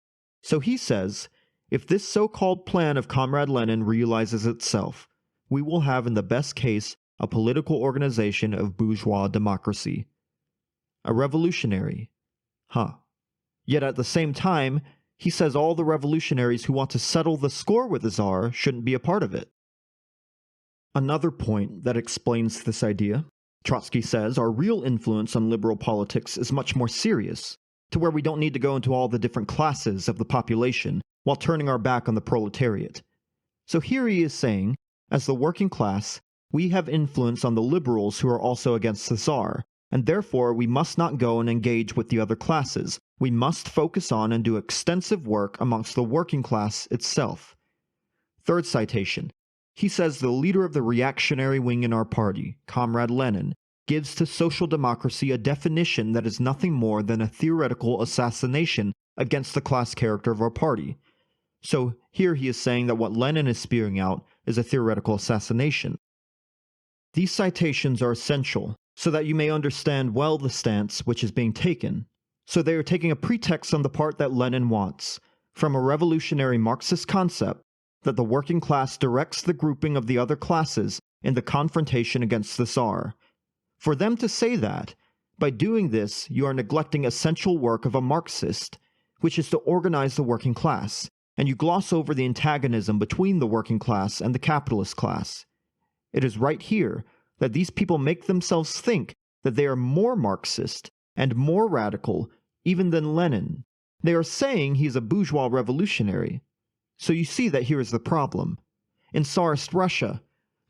So he says, if this so-called plan of Comrade Lenin realizes itself, we will have in the best case a political organization of bourgeois democracy. A revolutionary. Yet at the same time, he says all the revolutionaries who want to settle the score with the Tsar shouldn't be a part of it. Another point that explains this idea, Trotsky says our real influence on liberal politics is much more serious, to where we don't need to go into all the different classes of the population while turning our back on the proletariat. So here he is saying, as the working class, we have influence on the liberals who are also against the Tsar, and therefore we must not go and engage with the other classes. We must focus on and do extensive work amongst the working class itself. Third citation. He says the leader of the reactionary wing in our party, Comrade Lenin, gives to social democracy a definition that is nothing more than a theoretical assassination against the class character of our party. So here he is saying that what Lenin is spewing out is a theoretical assassination. These citations are essential so that you may understand well the stance which is being taken. So they are taking a pretext on the part that Lenin wants, from a revolutionary Marxist concept, that the working class directs the grouping of the other classes in the confrontation against the Tsar. For them to say that, by doing this you are neglecting essential work of a Marxist, which is to organize the working class, and you gloss over the antagonism between the working class and the capitalist class. It is right here that these people make themselves think that they are more Marxist and more radical even than Lenin. They are saying he is a bourgeois revolutionary. So you see that here is the problem. In Tsarist Russia,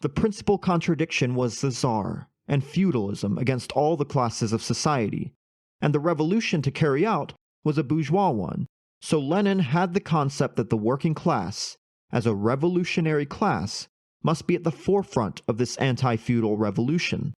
the principal contradiction was the Tsar and feudalism against all the classes of society, and the revolution to carry out was a bourgeois one. So Lenin had the concept that the working class, as a revolutionary class, must be at the forefront of this anti-feudal revolution.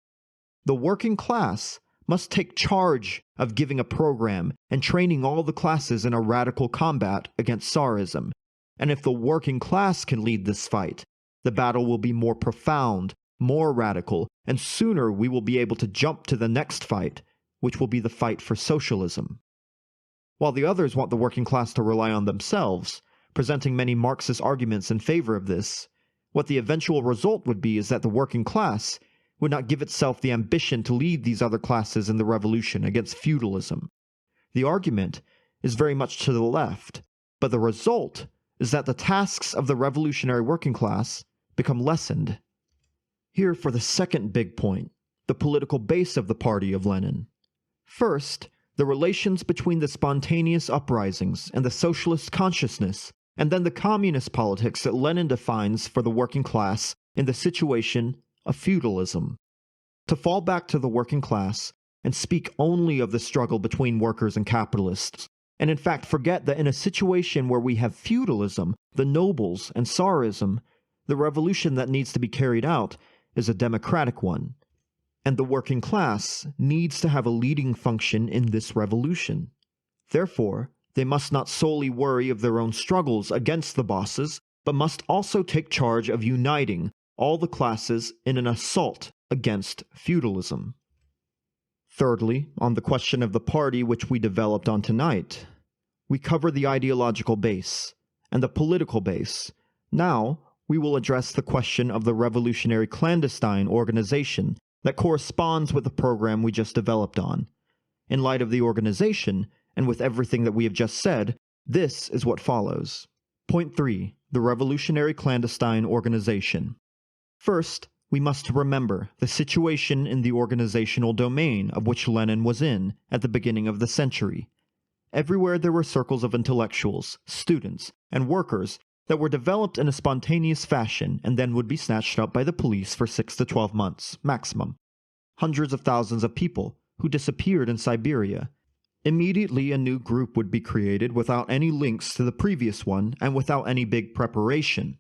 The working class must take charge of giving a program and training all the classes in a radical combat against Tsarism. And if the working class can lead this fight, the battle will be more profound, more radical, and sooner we will be able to jump to the next fight, which will be the fight for socialism. While the others want the working class to rely on themselves, presenting many Marxist arguments in favor of this, what the eventual result would be is that the working class would not give itself the ambition to lead these other classes in the revolution against feudalism. The argument is very much to the left, but the result is that the tasks of the revolutionary working class become lessened. Here for the second big point, the political base of the party of Lenin. First, the relations between the spontaneous uprisings and the socialist consciousness, and then the communist politics that Lenin defines for the working class in the situation of feudalism. To fall back to the working class and speak only of the struggle between workers and capitalists, and in fact forget that in a situation where we have feudalism, the nobles, and Tsarism, the revolution that needs to be carried out is a democratic one. And the working class needs to have a leading function in this revolution. Therefore, they must not solely worry of their own struggles against the bosses, but must also take charge of uniting all the classes in an assault against feudalism. Thirdly, on the question of the party which we developed on tonight, we cover the ideological base and the political base. Now, we will address the question of the revolutionary clandestine organization that corresponds with the program we just developed on. In light of the organization, and with everything that we have just said, this is what follows. Point 3. The Revolutionary Clandestine Organization. First, we must remember the situation in the organizational domain of which Lenin was in at the beginning of the century. Everywhere there were circles of intellectuals, students, and workers that were developed in a spontaneous fashion and then would be snatched up by the police for 6 to 12 months, maximum. Hundreds of thousands of people who disappeared in Siberia. Immediately a new group would be created without any links to the previous one and without any big preparation.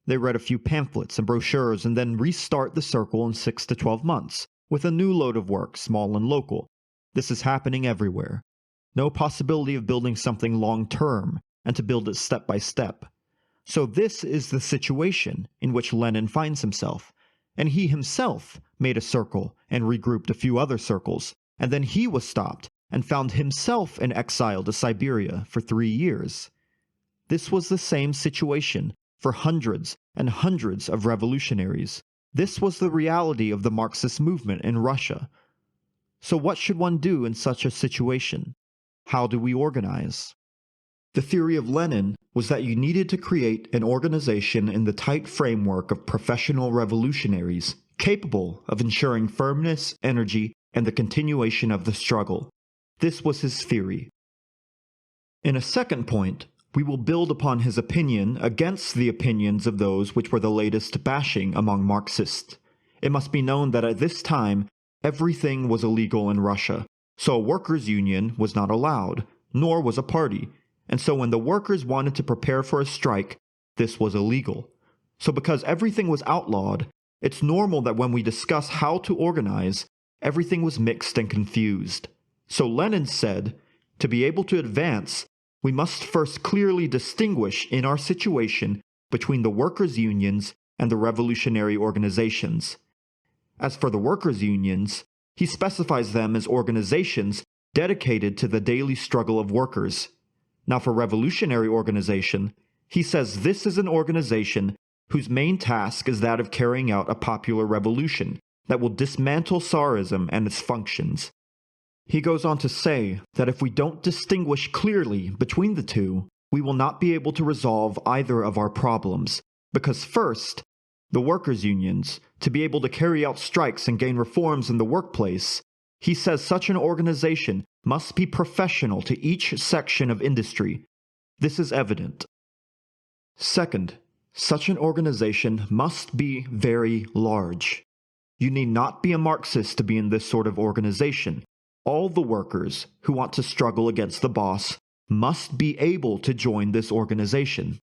They read a few pamphlets and brochures and then restart the circle in 6 to 12 months, with a new load of work, small and local. This is happening everywhere. No possibility of building something long-term, and to build it step by step. So this is the situation in which Lenin finds himself, and he himself made a circle and regrouped a few other circles, and then he was stopped and found himself in exile to Siberia for 3 years. This was the same situation for hundreds and hundreds of revolutionaries. This was the reality of the Marxist movement in Russia. So what should one do in such a situation? How do we organize? The theory of Lenin was that you needed to create an organization in the tight framework of professional revolutionaries, capable of ensuring firmness, energy, and the continuation of the struggle. This was his theory. In a second point, we will build upon his opinion against the opinions of those which were the latest bashing among Marxists. It must be known that at this time, everything was illegal in Russia, so a workers' union was not allowed, nor was a party, and so when the workers wanted to prepare for a strike, this was illegal. So because everything was outlawed, it's normal that when we discuss how to organize, everything was mixed and confused. So Lenin said, to be able to advance, we must first clearly distinguish in our situation between the workers' unions and the revolutionary organizations. As for the workers' unions, he specifies them as organizations dedicated to the daily struggle of workers. Now for revolutionary organization, he says this is an organization whose main task is that of carrying out a popular revolution that will dismantle Tsarism and its functions. He goes on to say that if we don't distinguish clearly between the two, we will not be able to resolve either of our problems, because first, the workers' unions, to be able to carry out strikes and gain reforms in the workplace, he says such an organization must be professional to each section of industry. This is evident. Second, such an organization must be very large. You need not be a Marxist to be in this sort of organization. All the workers who want to struggle against the boss must be able to join this organization.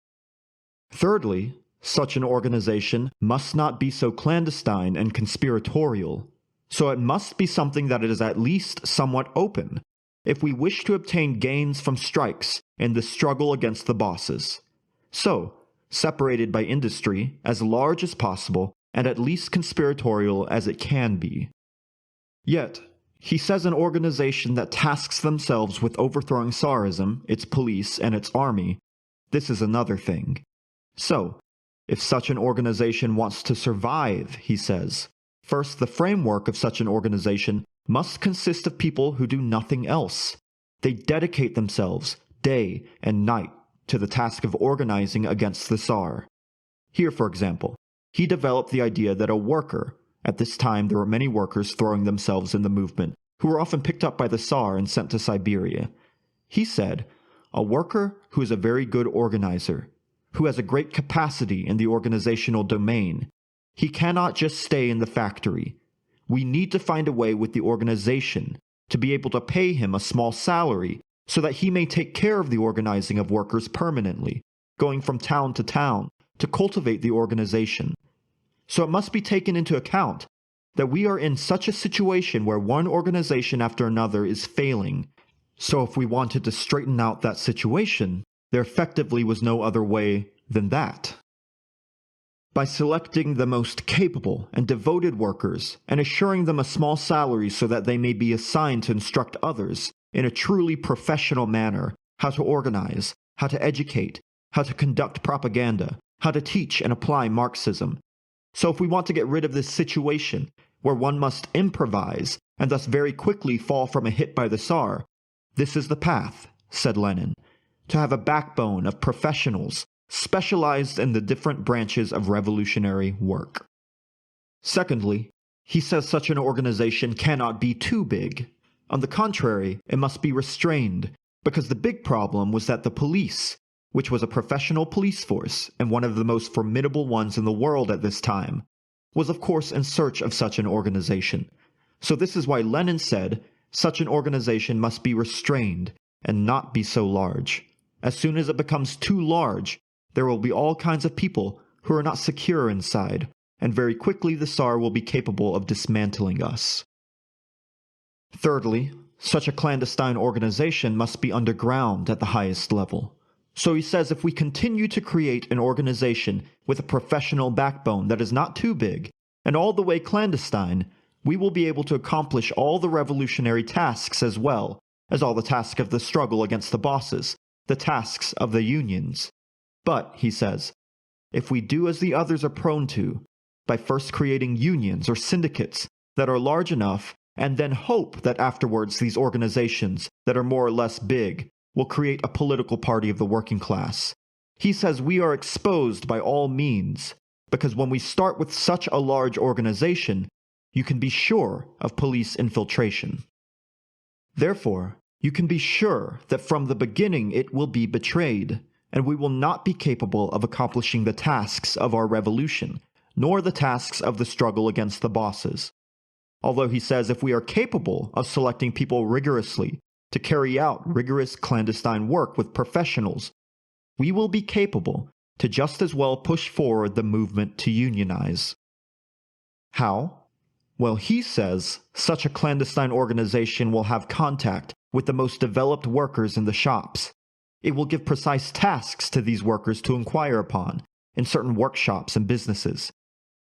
Thirdly, such an organization must not be so clandestine and conspiratorial, so it must be something that is at least somewhat open, if we wish to obtain gains from strikes in the struggle against the bosses. So, separated by industry, as large as possible, and at least conspiratorial as it can be. Yet, he says an organization that tasks themselves with overthrowing Tsarism, its police, and its army, this is another thing. So, if such an organization wants to survive, he says, first the framework of such an organization must consist of people who do nothing else. They dedicate themselves, day and night, to the task of organizing against the Tsar. Here, for example, he developed the idea that a worker, at this time there were many workers throwing themselves in the movement, who were often picked up by the Tsar and sent to Siberia. He said, a worker who is a very good organizer, who has a great capacity in the organizational domain, he cannot just stay in the factory. We need to find a way with the organization to be able to pay him a small salary so that he may take care of the organizing of workers permanently, going from town to cultivate the organization. So it must be taken into account that we are in such a situation where one organization after another is failing. So if we wanted to straighten out that situation, there effectively was no other way than that. By selecting the most capable and devoted workers and assuring them a small salary so that they may be assigned to instruct others in a truly professional manner how to organize, how to educate, how to conduct propaganda, how to teach and apply Marxism. So if we want to get rid of this situation, where one must improvise and thus very quickly fall from a hit by the Tsar. This is the path, said Lenin, to have a backbone of professionals specialized in the different branches of revolutionary work. Secondly, he says such an organization cannot be too big. On the contrary, it must be restrained, because the big problem was that the police, which was a professional police force and one of the most formidable ones in the world at this time, was of course in search of such an organization. So this is why Lenin said such an organization must be restrained and not be so large. As soon as it becomes too large, there will be all kinds of people who are not secure inside, and very quickly the Tsar will be capable of dismantling us. Thirdly, such a clandestine organization must be underground at the highest level. So he says if we continue to create an organization with a professional backbone that is not too big, and all the way clandestine, we will be able to accomplish all the revolutionary tasks as well as all the tasks of the struggle against the bosses, the tasks of the unions. But, he says, if we do as the others are prone to, by first creating unions or syndicates that are large enough, and then hope that afterwards these organizations that are more or less big will create a political party of the working class. He says we are exposed by all means, because when we start with such a large organization, you can be sure of police infiltration. Therefore, you can be sure that from the beginning it will be betrayed, and we will not be capable of accomplishing the tasks of our revolution, nor the tasks of the struggle against the bosses. Although he says if we are capable of selecting people rigorously to carry out rigorous clandestine work with professionals, we will be capable to just as well push forward the movement to unionize. How? Well, he says such a clandestine organization will have contact with the most developed workers in the shops. It will give precise tasks to these workers to inquire upon in certain workshops and businesses.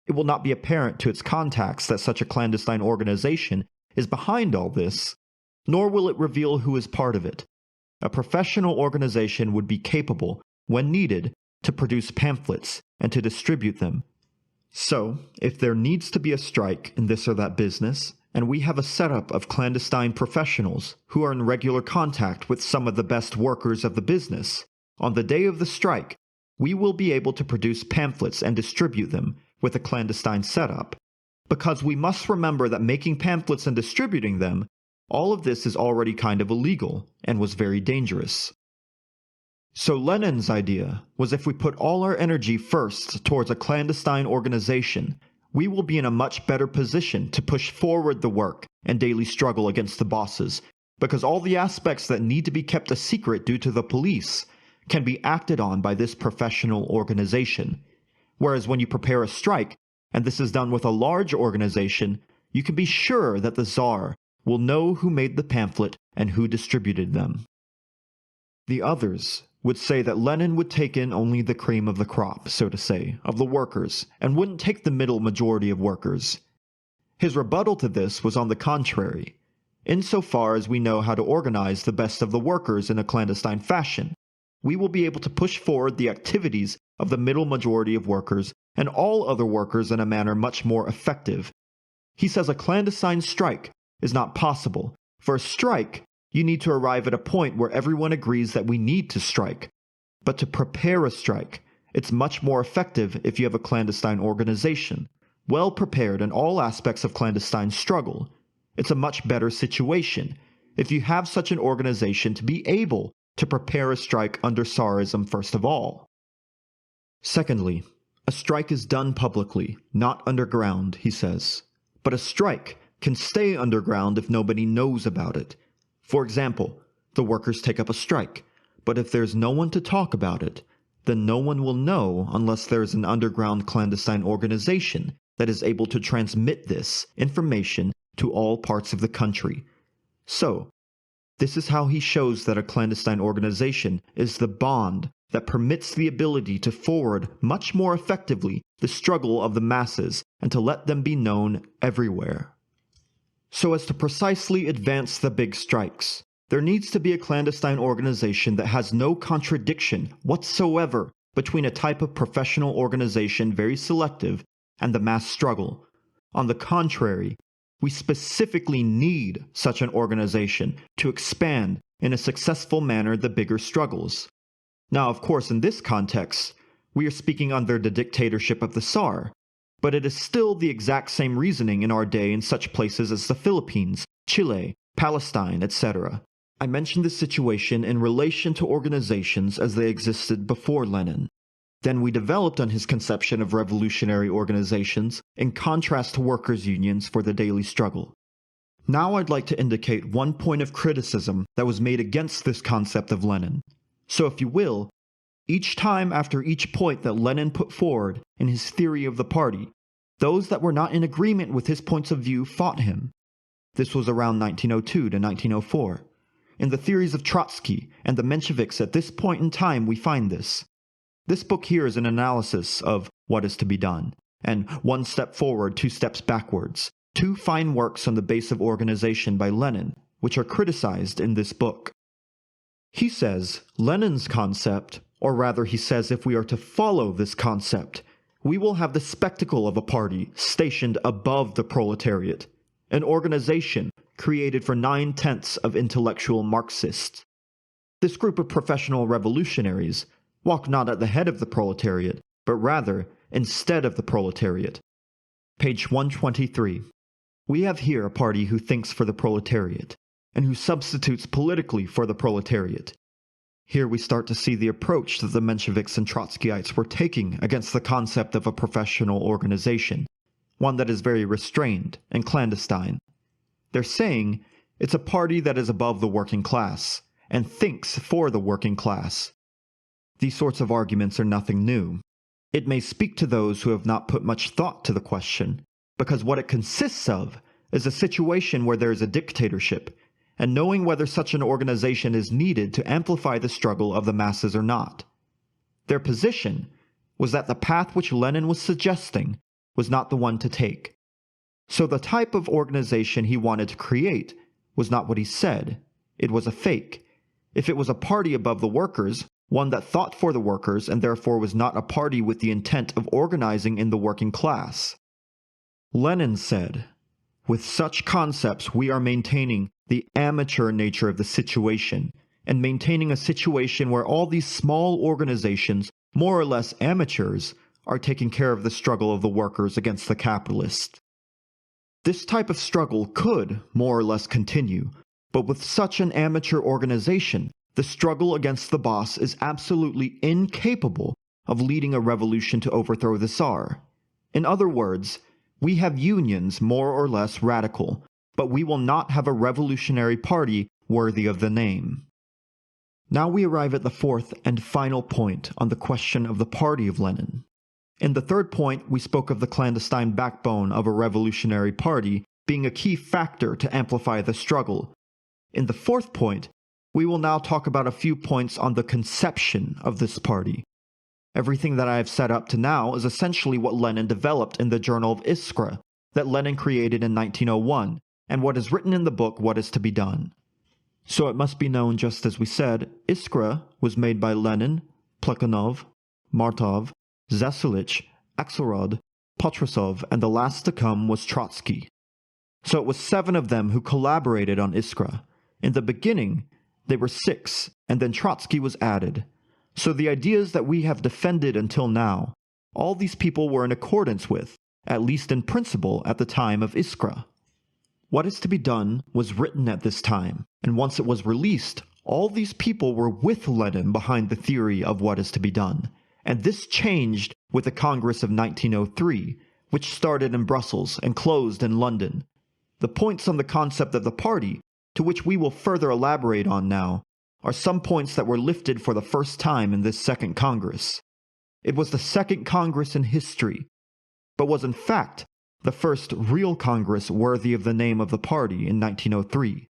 It will not be apparent to its contacts that such a clandestine organization is behind all this, nor will it reveal who is part of it. A professional organization would be capable, when needed, to produce pamphlets and to distribute them. So, if there needs to be a strike in this or that business, and we have a setup of clandestine professionals who are in regular contact with some of the best workers of the business, on the day of the strike, we will be able to produce pamphlets and distribute them with a clandestine setup. Because we must remember that making pamphlets and distributing them, all of this is already kind of illegal and was very dangerous. So Lenin's idea was if we put all our energy first towards a clandestine organization, we will be in a much better position to push forward the work and daily struggle against the bosses, because all the aspects that need to be kept a secret due to the police can be acted on by this professional organization. Whereas when you prepare a strike, and this is done with a large organization, you can be sure that the Tsar will know who made the pamphlet and who distributed them. The others would say that Lenin would take in only the cream of the crop, so to say, of the workers, and wouldn't take the middle majority of workers. His rebuttal to this was on the contrary. Insofar as we know how to organize the best of the workers in a clandestine fashion, we will be able to push forward the activities of the middle majority of workers and all other workers in a manner much more effective. He says a clandestine strike is not possible. For a strike, you need to arrive at a point where everyone agrees that we need to strike. But to prepare a strike, it's much more effective if you have a clandestine organization, well prepared in all aspects of clandestine struggle. It's a much better situation if you have such an organization to be able to prepare a strike under Tsarism first of all. Secondly, a strike is done publicly, not underground, he says. But a strike can stay underground if nobody knows about it. For example, the workers take up a strike, but if there's no one to talk about it, then no one will know unless there is an underground clandestine organization that is able to transmit this information to all parts of the country. So, this is how he shows that a clandestine organization is the bond that permits the ability to forward much more effectively the struggle of the masses and to let them be known everywhere. So as to precisely advance the big strikes, there needs to be a clandestine organization that has no contradiction whatsoever between a type of professional organization very selective and the mass struggle, On the contrary, we specifically need such an organization to expand in a successful manner the bigger struggles. Now, of course, in this context, we are speaking under the dictatorship of the Tsar, but it is still the exact same reasoning in our day in such places as the Philippines, Chile, Palestine, etc. I mentioned this situation in relation to organizations as they existed before Lenin. Then we developed on his conception of revolutionary organizations in contrast to workers' unions for the daily struggle. Now I'd like to indicate one point of criticism that was made against this concept of Lenin. So if you will, each time after each point that Lenin put forward in his theory of the party, those that were not in agreement with his points of view fought him. This was around 1902 to 1904. In the theories of Trotsky and the Mensheviks at this point in time we find this. This book here is an analysis of what is to be done, and one step forward, two steps backwards, two fine works on the base of organization by Lenin, which are criticized in this book. He says Lenin's concept, or rather he says if we are to follow this concept, we will have the spectacle of a party stationed above the proletariat, an organization created for 9/10 of intellectual Marxists. This group of professional revolutionaries walk not at the head of the proletariat, but rather instead of the proletariat. Page 123. We have here a party who thinks for the proletariat, and who substitutes politically for the proletariat. Here we start to see the approach that the Mensheviks and Trotskyites were taking against the concept of a professional organization, one that is very restrained and clandestine. They're saying it's a party that is above the working class, and thinks for the working class. These sorts of arguments are nothing new. It may speak to those who have not put much thought to the question, because what it consists of is a situation where there is a dictatorship, and knowing whether such an organization is needed to amplify the struggle of the masses or not. Their position was that the path which Lenin was suggesting was not the one to take. So the type of organization he wanted to create was not what he said. It was a fake. If it was a party above the workers, one that thought for the workers and therefore was not a party with the intent of organizing in the working class. Lenin said, with such concepts we are maintaining the amateur nature of the situation, and maintaining a situation where all these small organizations, more or less amateurs, are taking care of the struggle of the workers against the capitalists. This type of struggle could, more or less, continue, but with such an amateur organization, the struggle against the boss is absolutely incapable of leading a revolution to overthrow the Tsar. In other words, we have unions more or less radical, but we will not have a revolutionary party worthy of the name. Now we arrive at the fourth and final point on the question of the party of Lenin. In the third point, we spoke of the clandestine backbone of a revolutionary party being a key factor to amplify the struggle. In the fourth point, we will now talk about a few points on the conception of this party. Everything that I have set up to now is essentially what Lenin developed in the Journal of Iskra that Lenin created in 1901, and what is written in the book What is to be Done. So it must be known, just as we said, Iskra was made by Lenin, Plekhanov, Martov, Zasulich, Axelrod, Potrasov, and the last to come was Trotsky. So it was 7 of them who collaborated on Iskra. In the beginning, they were 6, and then Trotsky was added. So the ideas that we have defended until now, all these people were in accordance with, at least in principle, at the time of Iskra. What is to be done was written at this time, and once it was released, all these people were with Lenin behind the theory of what is to be done. And this changed with the Congress of 1903, which started in Brussels and closed in London. The points on the concept of the party, to which we will further elaborate on now, are some points that were lifted for the first time in this second Congress. It was the second Congress in history, but was in fact the first real Congress worthy of the name of the party in 1903.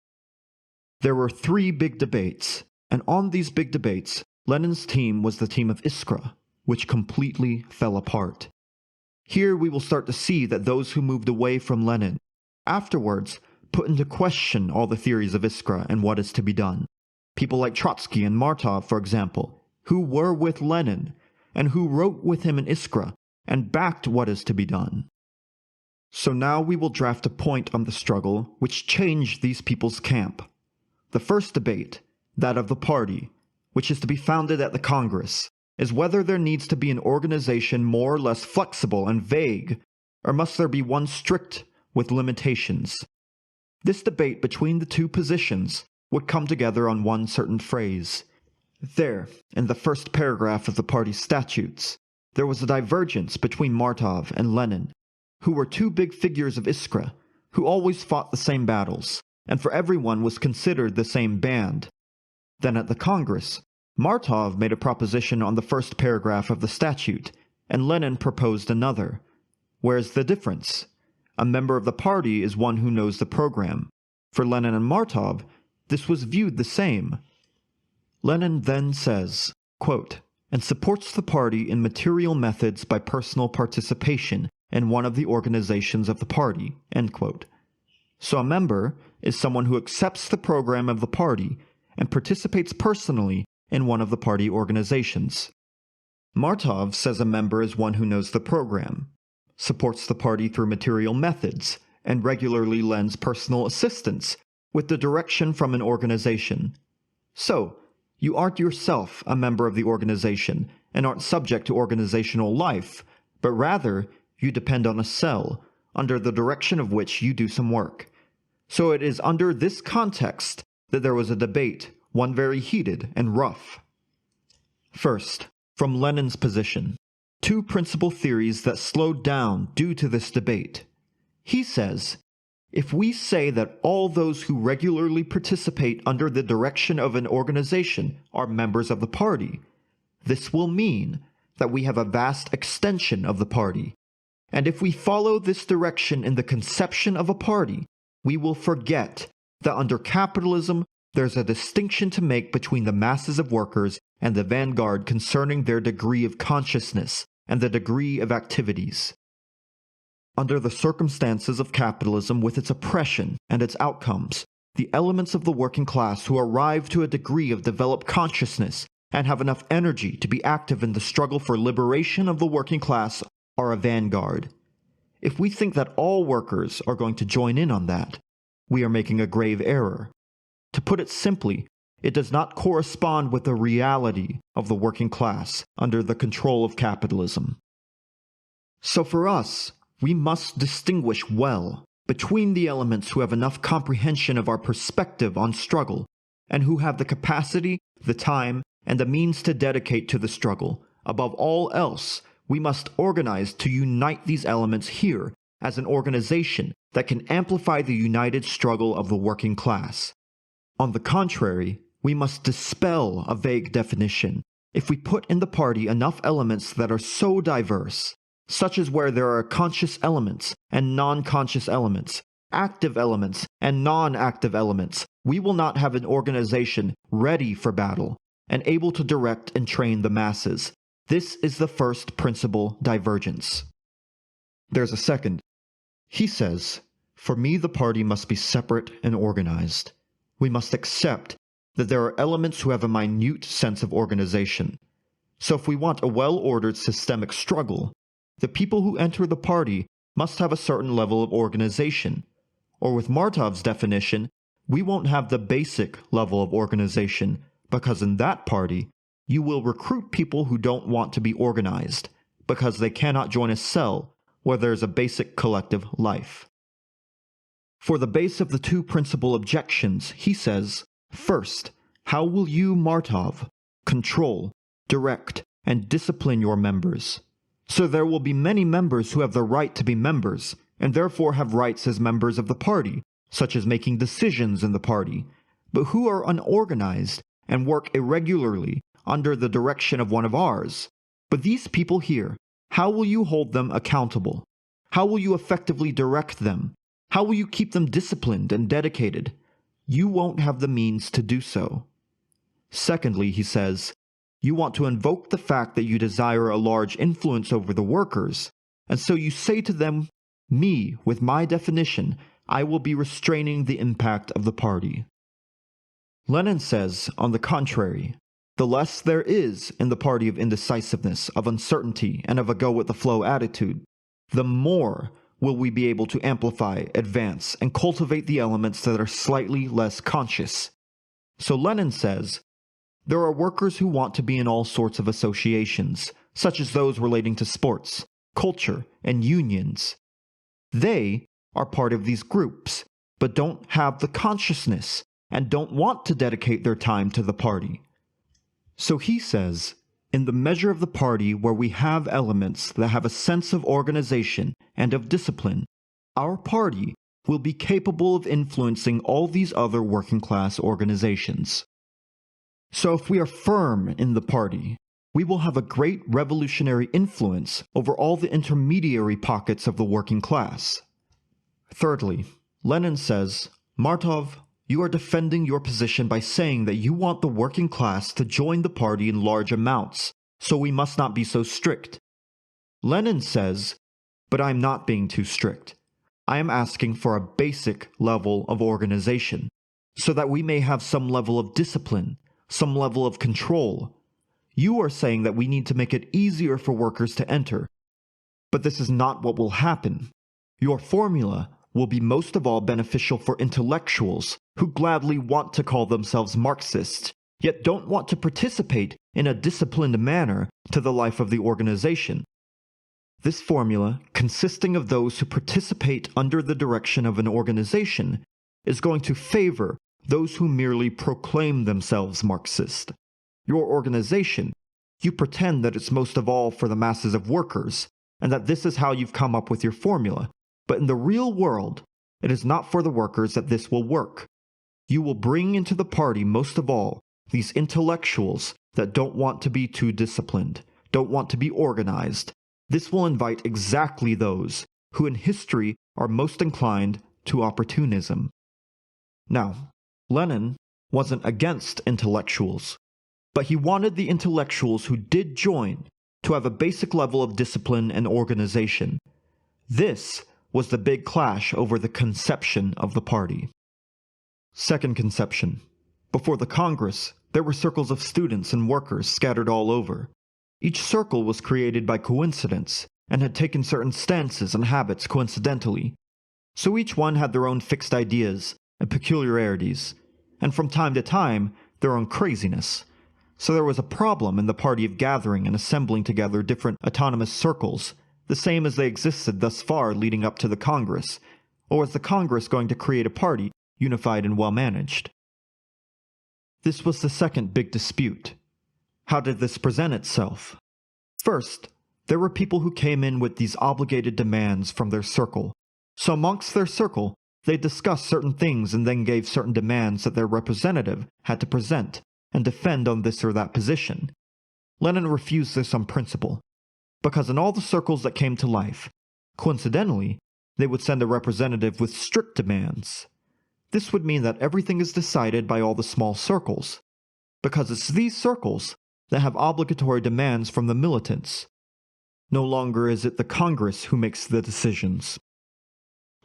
There were 3 big debates, and on these big debates, Lenin's team was the team of Iskra, which completely fell apart. Here we will start to see that those who moved away from Lenin, afterwards, put into question all the theories of Iskra and what is to be done. People like Trotsky and Martov, for example, who were with Lenin, and who wrote with him in Iskra, and backed what is to be done. So now we will draft a point on the struggle which changed these people's camp. The first debate, that of the party, which is to be founded at the Congress, is whether there needs to be an organization more or less flexible and vague, or must there be one strict with limitations. This debate between the two positions would come together on one certain phrase. There, in the first paragraph of the party's statutes, there was a divergence between Martov and Lenin, who were two big figures of Iskra, who always fought the same battles, and for everyone was considered the same band. Then at the Congress, Martov made a proposition on the first paragraph of the statute, and Lenin proposed another. Where's the difference? A member of the party is one who knows the program. For Lenin and Martov, this was viewed the same. Lenin then says, quote, and supports the party in material methods by personal participation in one of the organizations of the party, end quote. So a member is someone who accepts the program of the party and participates personally in one of the party organizations. Martov says a member is one who knows the program, supports the party through material methods, and regularly lends personal assistance with the direction from an organization. So, you aren't yourself a member of the organization and aren't subject to organizational life, but rather you depend on a cell, under the direction of which you do some work. So it is under this context that there was a debate, one very heated and rough. First, from Lenin's position, two principal theories that slowed down due to this debate. He says, if we say that all those who regularly participate under the direction of an organization are members of the party, this will mean that we have a vast extension of the party. And if we follow this direction in the conception of a party, we will forget that under capitalism there's a distinction to make between the masses of workers and the vanguard concerning their degree of consciousness and the degree of activities. Under the circumstances of capitalism with its oppression and its outcomes, the elements of the working class who arrive to a degree of developed consciousness and have enough energy to be active in the struggle for liberation of the working class are a vanguard. If we think that all workers are going to join in on that, we are making a grave error. To put it simply, it does not correspond with the reality of the working class under the control of capitalism. So for us, we must distinguish well between the elements who have enough comprehension of our perspective on struggle and who have the capacity, the time, and the means to dedicate to the struggle. Above all else, we must organize to unite these elements here as an organization that can amplify the united struggle of the working class. On the contrary, we must dispel a vague definition if we put in the party enough elements that are so diverse, such as where there are conscious elements and non-conscious elements, active elements and non-active elements, we will not have an organization ready for battle and able to direct and train the masses. This is the first principal divergence. There's a second. He says, for me the party must be separate and organized. We must accept that there are elements who have a minute sense of organization. So if we want a well-ordered systemic struggle, the people who enter the party must have a certain level of organization. Or with Martov's definition, we won't have the basic level of organization, because in that party, you will recruit people who don't want to be organized, because they cannot join a cell where there is a basic collective life. For the base of the two principal objections, he says, first, how will you, Martov, control, direct, and discipline your members? So there will be many members who have the right to be members, and therefore have rights as members of the party, such as making decisions in the party, but who are unorganized and work irregularly under the direction of one of ours. But these people here, how will you hold them accountable? How will you effectively direct them? How will you keep them disciplined and dedicated? You won't have the means to do so. Secondly, he says, you want to invoke the fact that you desire a large influence over the workers, and so you say to them, me, with my definition, I will be restraining the impact of the party. Lenin says, on the contrary, the less there is in the party of indecisiveness, of uncertainty, and of a go-with-the-flow attitude, the more will we be able to amplify, advance, and cultivate the elements that are slightly less conscious. So Lenin says, there are workers who want to be in all sorts of associations, such as those relating to sports, culture, and unions. They are part of these groups, but don't have the consciousness and don't want to dedicate their time to the party. So he says, in the measure of the party where we have elements that have a sense of organization and of discipline, our party will be capable of influencing all these other working class organizations. So if we are firm in the party, we will have a great revolutionary influence over all the intermediary pockets of the working class. Thirdly, Lenin says, Martov, you are defending your position by saying that you want the working class to join the party in large amounts, so we must not be so strict. Lenin says, but I am not being too strict. I am asking for a basic level of organization, so that we may have some level of discipline, some level of control. You are saying that we need to make it easier for workers to enter. But this is not what will happen. Your formula will be most of all beneficial for intellectuals who gladly want to call themselves Marxists, yet don't want to participate in a disciplined manner to the life of the organization. This formula, consisting of those who participate under the direction of an organization, is going to favor those who merely proclaim themselves Marxist. Your organization, you pretend that it's most of all for the masses of workers, and that this is how you've come up with your formula. But in the real world, it is not for the workers that this will work. You will bring into the party most of all these intellectuals that don't want to be too disciplined, don't want to be organized. This will invite exactly those who in history are most inclined to opportunism. Now, Lenin wasn't against intellectuals, but he wanted the intellectuals who did join to have a basic level of discipline and organization. This was the big clash over the conception of the party. Second conception. Before the Congress, there were circles of students and workers scattered all over. Each circle was created by coincidence and had taken certain stances and habits coincidentally. So each one had their own fixed ideas and peculiarities, and from time to time, their own craziness. So there was a problem in the party of gathering and assembling together different autonomous circles, the same as they existed thus far leading up to the Congress, or was the Congress going to create a party unified and well-managed? This was the second big dispute. How did this present itself? First, there were people who came in with these obligated demands from their circle. So amongst their circle, they discussed certain things and then gave certain demands that their representative had to present and defend on this or that position. Lenin refused this on principle, because in all the circles that came to life, coincidentally, they would send a representative with strict demands. This would mean that everything is decided by all the small circles, because it's these circles that have obligatory demands from the militants. No longer is it the Congress who makes the decisions.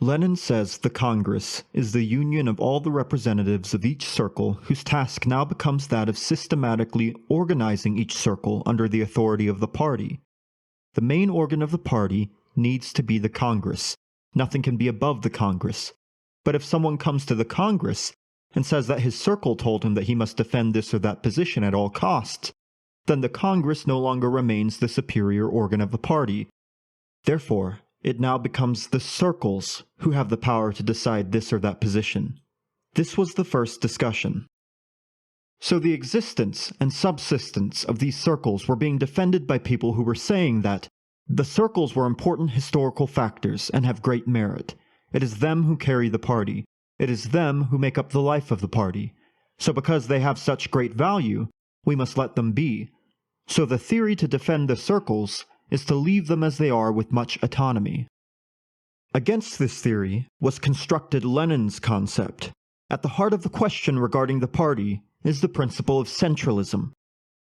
Lenin says the Congress is the union of all the representatives of each circle whose task now becomes that of systematically organizing each circle under the authority of the party. The main organ of the party needs to be the Congress. Nothing can be above the Congress. But if someone comes to the Congress and says that his circle told him that he must defend this or that position at all costs, then the Congress no longer remains the superior organ of the party. Therefore, it now becomes the circles who have the power to decide this or that position. This was the first discussion. So the existence and subsistence of these circles were being defended by people who were saying that the circles were important historical factors and have great merit. It is them who carry the party. It is them who make up the life of the party. So because they have such great value, we must let them be. So the theory to defend the circles is to leave them as they are with much autonomy. Against this theory was constructed Lenin's concept. At the heart of the question regarding the party is the principle of centralism.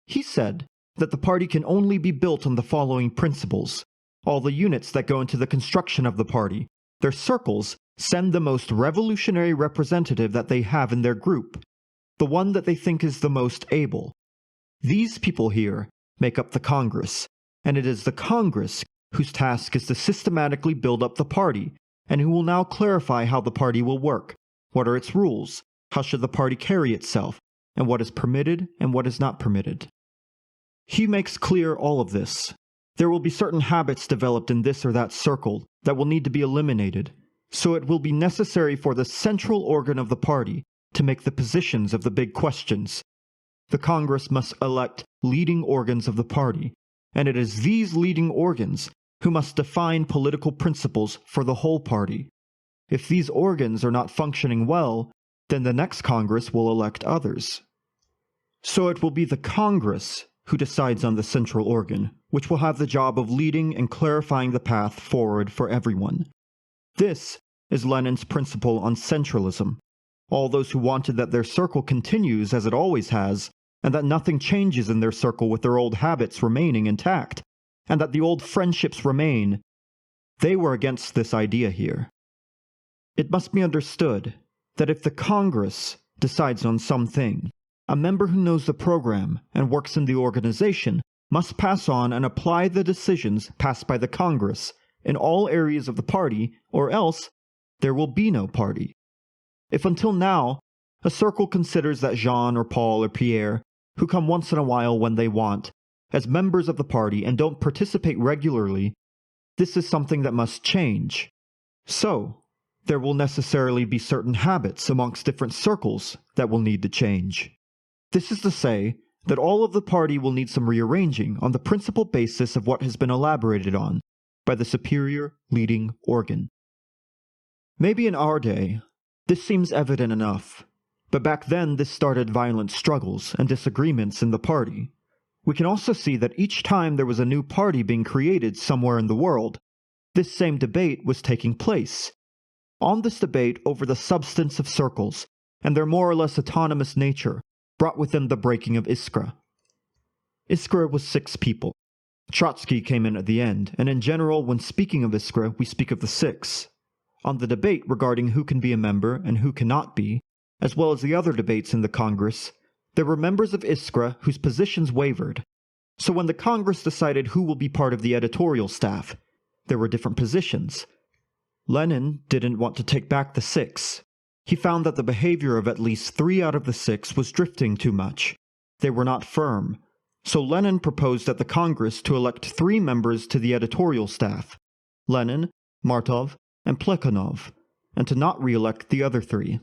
He said that the party can only be built on the following principles. All the units that go into the construction of the party, their circles, send the most revolutionary representative that they have in their group, the one that they think is the most able. These people here make up the Congress, and it is the Congress whose task is to systematically build up the party, and who will now clarify how the party will work, what are its rules, how should the party carry itself, and what is permitted and what is not permitted. He makes clear all of this. There will be certain habits developed in this or that circle that will need to be eliminated, so it will be necessary for the central organ of the party to make the positions of the big questions. The Congress must elect leading organs of the party, and it is these leading organs who must define political principles for the whole party. If these organs are not functioning well, then the next Congress will elect others. So it will be the Congress who decides on the central organ, which will have the job of leading and clarifying the path forward for everyone. This is Lenin's principle on centralism. All those who wanted that their circle continues as it always has, and that nothing changes in their circle with their old habits remaining intact, and that the old friendships remain, they were against this idea here. It must be understood that if the Congress decides on something, a member who knows the program and works in the organization must pass on and apply the decisions passed by the Congress in all areas of the party, or else there will be no party. If until now, a circle considers that Jean or Paul or Pierre, who come once in a while when they want, as members of the party and don't participate regularly, this is something that must change. So, there will necessarily be certain habits amongst different circles that will need to change. This is to say that all of the party will need some rearranging on the principal basis of what has been elaborated on by the superior leading organ. Maybe in our day, this seems evident enough, but back then this started violent struggles and disagreements in the party. We can also see that each time there was a new party being created somewhere in the world, this same debate was taking place. On this debate over the substance of circles and their more or less autonomous nature brought with them the breaking of Iskra. Iskra was 6 people. Trotsky came in at the end, and in general, when speaking of Iskra, we speak of the 6. On the debate regarding who can be a member and who cannot be, as well as the other debates in the Congress, there were members of Iskra whose positions wavered. So when the Congress decided who will be part of the editorial staff, there were different positions. Lenin didn't want to take back the 6. He found that the behavior of at least 3 out of the 6 was drifting too much. They were not firm. So Lenin proposed at the Congress to elect 3 members to the editorial staff, Lenin, Martov, and Plekhanov, and to not re-elect the other 3.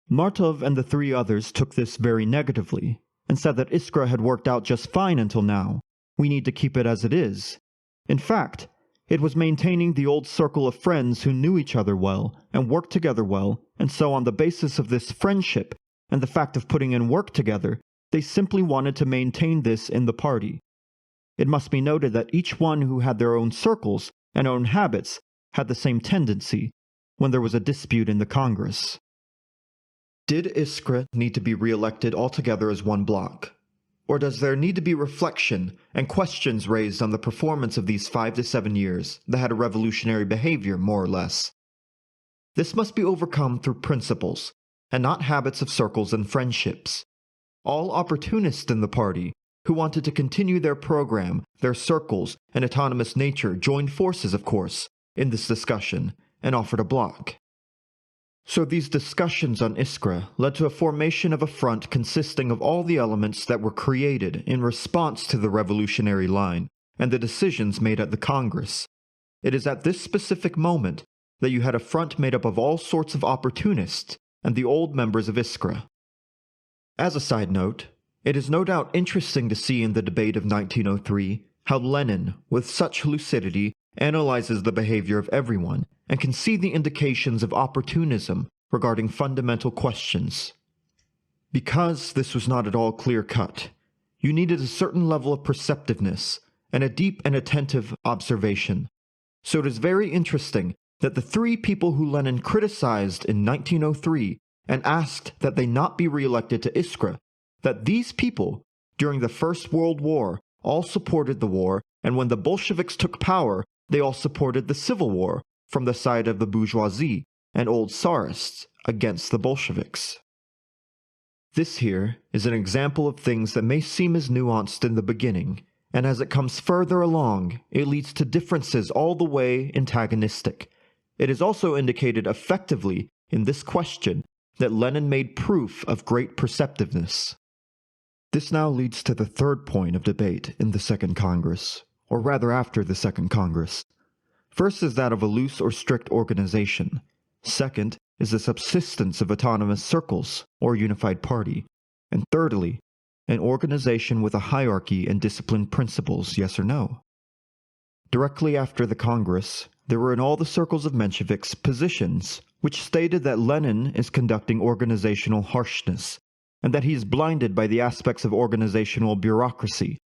Martov and the 3 others took this very negatively, and said that Iskra had worked out just fine until now. We need to keep it as it is. In fact, it was maintaining the old circle of friends who knew each other well and worked together well, and so on the basis of this friendship and the fact of putting in work together, they simply wanted to maintain this in the party. It must be noted that each one who had their own circles and own habits had the same tendency when there was a dispute in the Congress. Did Iskra need to be re-elected altogether as one block? Or does there need to be reflection and questions raised on the performance of these 5 to 7 years that had a revolutionary behavior, more or less? This must be overcome through principles, and not habits of circles and friendships. All opportunists in the party, who wanted to continue their program, their circles, and autonomous nature joined forces, of course, in this discussion, and offered a block. So these discussions on Iskra led to a formation of a front consisting of all the elements that were created in response to the revolutionary line and the decisions made at the Congress. It is at this specific moment that you had a front made up of all sorts of opportunists and the old members of Iskra. As a side note, it is no doubt interesting to see in the debate of 1903 how Lenin, with such lucidity, analyzes the behavior of everyone and can see the indications of opportunism regarding fundamental questions. Because this was not at all clear-cut, you needed a certain level of perceptiveness and a deep and attentive observation. So it is very interesting that the 3 people who Lenin criticized in 1903 and asked that they not be re-elected to Iskra, that these people, during the First World War, all supported the war, and when the Bolsheviks took power, they all supported the civil war from the side of the bourgeoisie and old Tsarists against the Bolsheviks. This here is an example of things that may seem as nuanced in the beginning, and as it comes further along, it leads to differences all the way antagonistic. It is also indicated effectively in this question that Lenin made proof of great perceptiveness. This now leads to the third point of debate in the Second Congress, or rather after the Second Congress. First is that of a loose or strict organization. Second is the subsistence of autonomous circles, or unified party. And thirdly, an organization with a hierarchy and disciplined principles, yes or no? Directly after the Congress, there were in all the circles of Mensheviks positions which stated that Lenin is conducting organizational harshness, and that he is blinded by the aspects of organizational bureaucracy.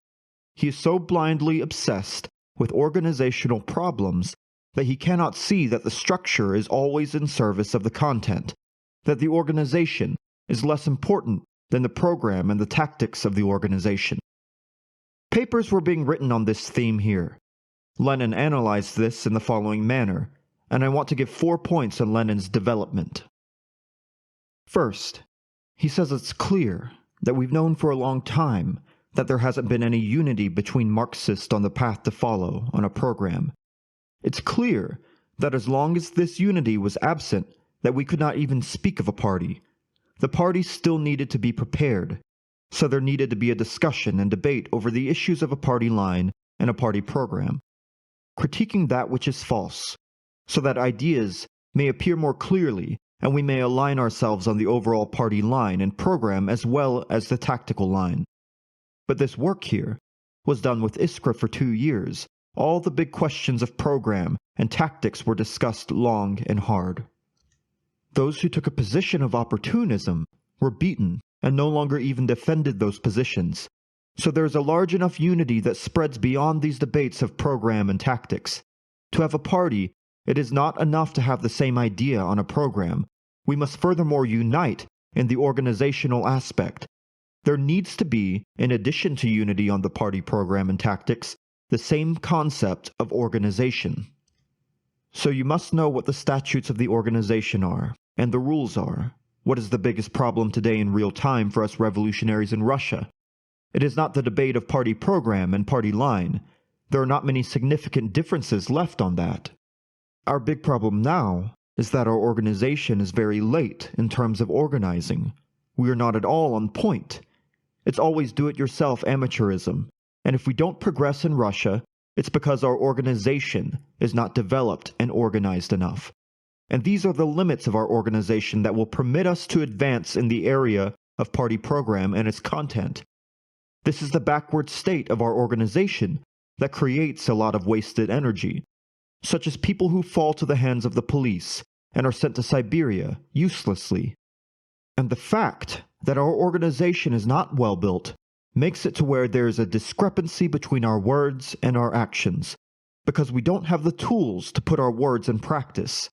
He is so blindly obsessed with organizational problems that he cannot see that the structure is always in service of the content, that the organization is less important than the program and the tactics of the organization. Papers were being written on this theme here. Lenin analyzed this in the following manner, and I want to give 4 points on Lenin's development. First, he says it's clear that we've known for a long time that there hasn't been any unity between Marxists on the path to follow on a program. It's clear that as long as this unity was absent, that we could not even speak of a party. The party still needed to be prepared, so there needed to be a discussion and debate over the issues of a party line and a party program, critiquing that which is false, so that ideas may appear more clearly and we may align ourselves on the overall party line and program as well as the tactical line. But this work here was done with Iskra for 2 years. All the big questions of program and tactics were discussed long and hard. Those who took a position of opportunism were beaten and no longer even defended those positions. So there is a large enough unity that spreads beyond these debates of program and tactics. To have a party, it is not enough to have the same idea on a program. We must furthermore unite in the organizational aspect. There needs to be, in addition to unity on the party program and tactics, the same concept of organization. So you must know what the statutes of the organization are, and the rules are. What is the biggest problem today in real time for us revolutionaries in Russia? It is not the debate of party program and party line. There are not many significant differences left on that. Our big problem now is that our organization is very late in terms of organizing. We are not at all on point. It's always do-it-yourself amateurism, and if we don't progress in Russia, it's because our organization is not developed and organized enough. And these are the limits of our organization that will permit us to advance in the area of party program and its content. This is the backward state of our organization that creates a lot of wasted energy, such as people who fall to the hands of the police and are sent to Siberia uselessly. And the fact that our organization is not well built makes it to where there is a discrepancy between our words and our actions, because we don't have the tools to put our words in practice.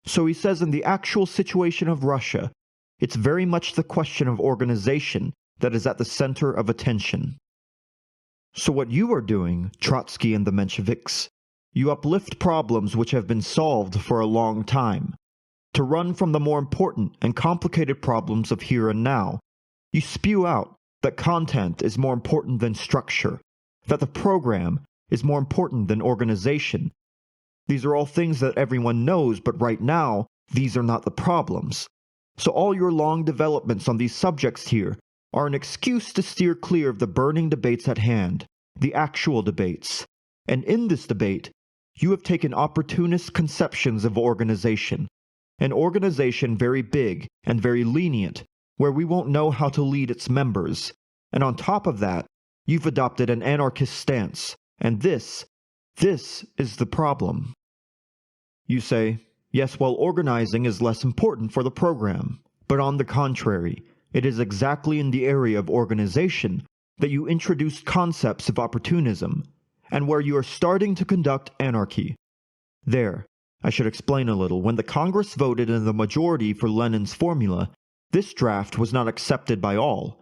So he says in the actual situation of Russia, it's very much the question of organization that is at the center of attention. So what you are doing, Trotsky and the Mensheviks, you uplift problems which have been solved for a long time. To run from the more important and complicated problems of here and now, you spew out that content is more important than structure, that the program is more important than organization. These are all things that everyone knows, but right now, these are not the problems. So all your long developments on these subjects here are an excuse to steer clear of the burning debates at hand, the actual debates. And in this debate, you have taken opportunist conceptions of organization, an organization very big and very lenient, where we won't know how to lead its members. And on top of that, you've adopted an anarchist stance, and this is the problem. You say, yes, well, organizing is less important for the program, but on the contrary, it is exactly in the area of organization that you introduced concepts of opportunism, and where you are starting to conduct anarchy. There, I should explain a little. When the Congress voted in the majority for Lenin's formula, this draft was not accepted by all.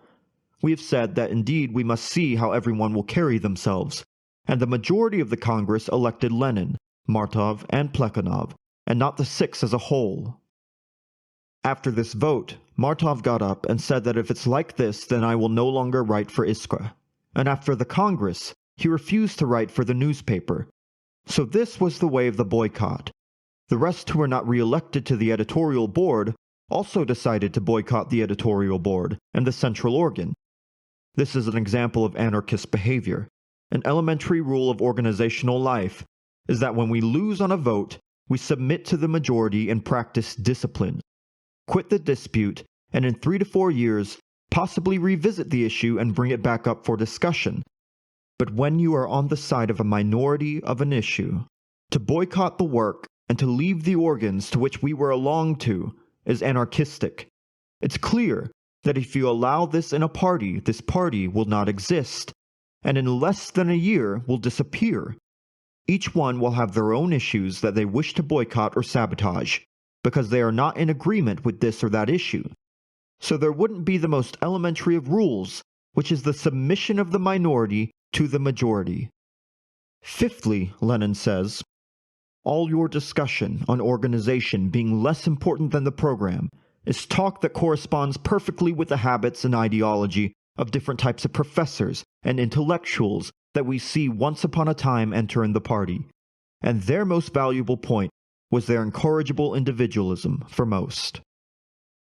We have said that indeed we must see how everyone will carry themselves, and the majority of the Congress elected Lenin, Martov, and Plekhanov, and not the 6 as a whole. After this vote, Martov got up and said that if it's like this, then I will no longer write for Iskra. And after the Congress, he refused to write for the newspaper. So this was the way of the boycott. The rest who were not re-elected to the editorial board also decided to boycott the editorial board and the central organ. This is an example of anarchist behavior. An elementary rule of organizational life is that when we lose on a vote, we submit to the majority and practice discipline. Quit the dispute, and in 3 to 4 years, possibly revisit the issue and bring it back up for discussion. But when you are on the side of a minority of an issue, to boycott the work and to leave the organs to which we were along to is anarchistic. It's clear that if you allow this in a party, this party will not exist, and in less than a year will disappear. Each one will have their own issues that they wish to boycott or sabotage, because they are not in agreement with this or that issue. So there wouldn't be the most elementary of rules, which is the submission of the minority to the majority. Fifthly, Lenin says, all your discussion on organization being less important than the program is talk that corresponds perfectly with the habits and ideology of different types of professors and intellectuals that we see once upon a time enter in the party. And their most valuable point was their incorrigible individualism for most.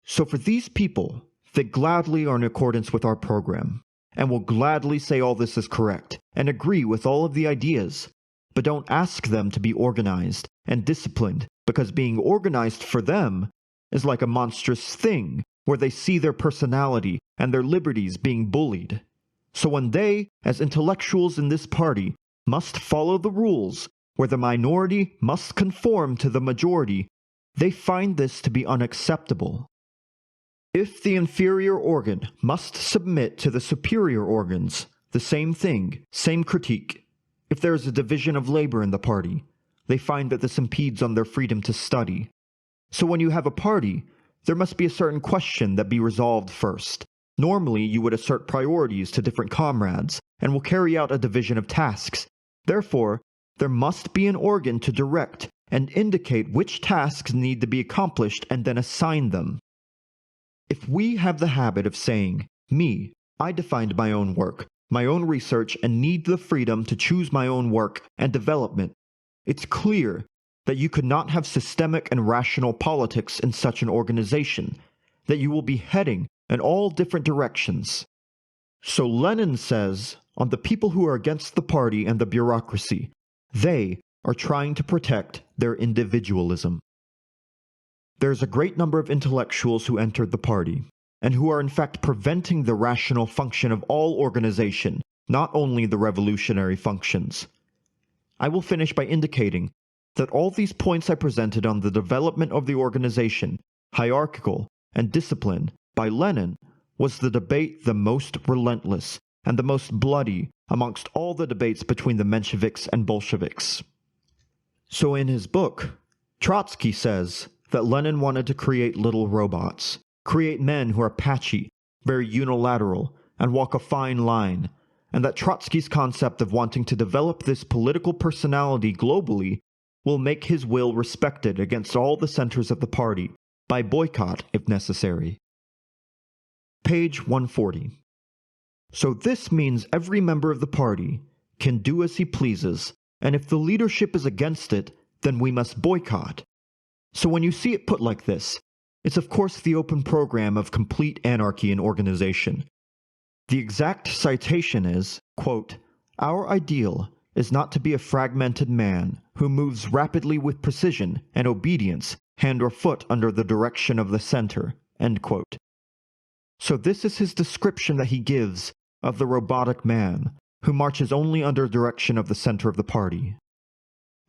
So for these people, they gladly are in accordance with our program, and will gladly say all this is correct, and agree with all of the ideas, but don't ask them to be organized and disciplined, because being organized for them is like a monstrous thing, where they see their personality and their liberties being bullied. So when they, as intellectuals in this party, must follow the rules, where the minority must conform to the majority, they find this to be unacceptable. If the inferior organ must submit to the superior organs, the same thing, same critique. If there is a division of labor in the party, they find that this impedes on their freedom to study. So when you have a party, there must be a certain question that be resolved first. Normally, you would assert priorities to different comrades, and will carry out a division of tasks. Therefore, there must be an organ to direct and indicate which tasks need to be accomplished and then assign them. If we have the habit of saying, me, I defined my own work, my own research, and need the freedom to choose my own work and development, it's clear that you could not have systemic and rational politics in such an organization, that you will be heading in all different directions. So Lenin says, on the people who are against the party and the bureaucracy, they are trying to protect their individualism. There's a great number of intellectuals who entered the party, and who are in fact preventing the rational function of all organization, not only the revolutionary functions. I will finish by indicating that all these points I presented on the development of the organization, hierarchical, and discipline by Lenin was the debate the most relentless and the most bloody amongst all the debates between the Mensheviks and Bolsheviks. So in his book, Trotsky says that Lenin wanted to create little robots, create men who are patchy, very unilateral, and walk a fine line, and that Trotsky's concept of wanting to develop this political personality globally will make his will respected against all the centers of the party, by boycott if necessary. Page 140. So this means every member of the party can do as he pleases, and if the leadership is against it, then we must boycott. So when you see it put like this, it's of course the open program of complete anarchy in organization. The exact citation is, quote, "Our ideal is not to be a fragmented man who moves rapidly with precision and obedience, hand or foot under the direction of the center," end quote. So this is his description that he gives of the robotic man, who marches only under direction of the center of the party.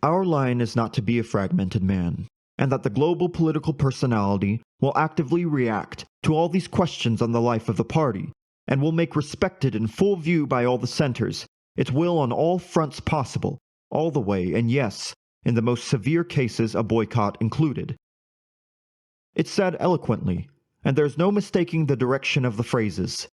Our line is not to be a fragmented man, and that the global political personality will actively react to all these questions on the life of the party, and will make respected in full view by all the centers, its will on all fronts possible, all the way, and yes, in the most severe cases a boycott included. It's said eloquently, and there's no mistaking the direction of the phrases.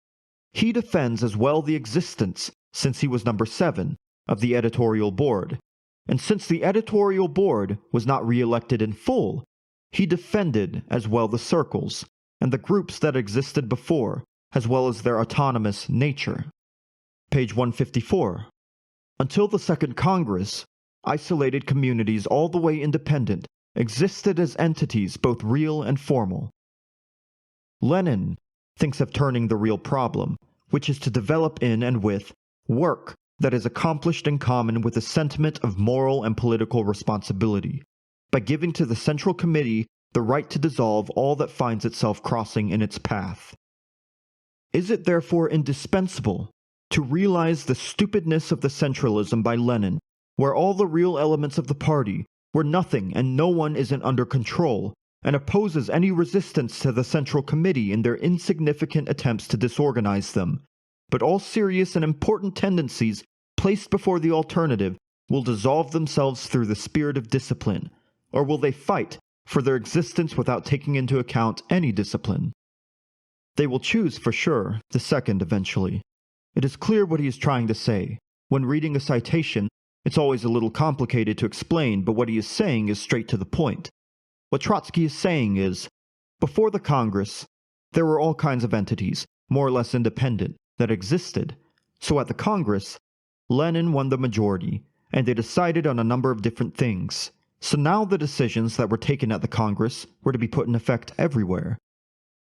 He defends as well the existence, since he was number 7, of the editorial board, and since the editorial board was not re-elected in full, he defended as well the circles, and the groups that existed before, as well as their autonomous nature. Page 154. Until the Second Congress, isolated communities all the way independent existed as entities both real and formal. Lenin thinks of turning the real problem, which is to develop in and with work that is accomplished in common with a sentiment of moral and political responsibility, by giving to the Central Committee the right to dissolve all that finds itself crossing in its path. Is it therefore indispensable to realize the stupidness of the centralism by Lenin, where all the real elements of the party, where nothing and no one isn't under control, and opposes any resistance to the Central Committee in their insignificant attempts to disorganize them, but all serious and important tendencies placed before the alternative will dissolve themselves through the spirit of discipline, or will they fight for their existence without taking into account any discipline? They will choose, for sure, the second eventually. It is clear what he is trying to say. When reading a citation, it's always a little complicated to explain, but what he is saying is straight to the point. What Trotsky is saying is, before the Congress, there were all kinds of entities, more or less independent, that existed. So at the Congress, Lenin won the majority, and they decided on a number of different things. So now the decisions that were taken at the Congress were to be put in effect everywhere.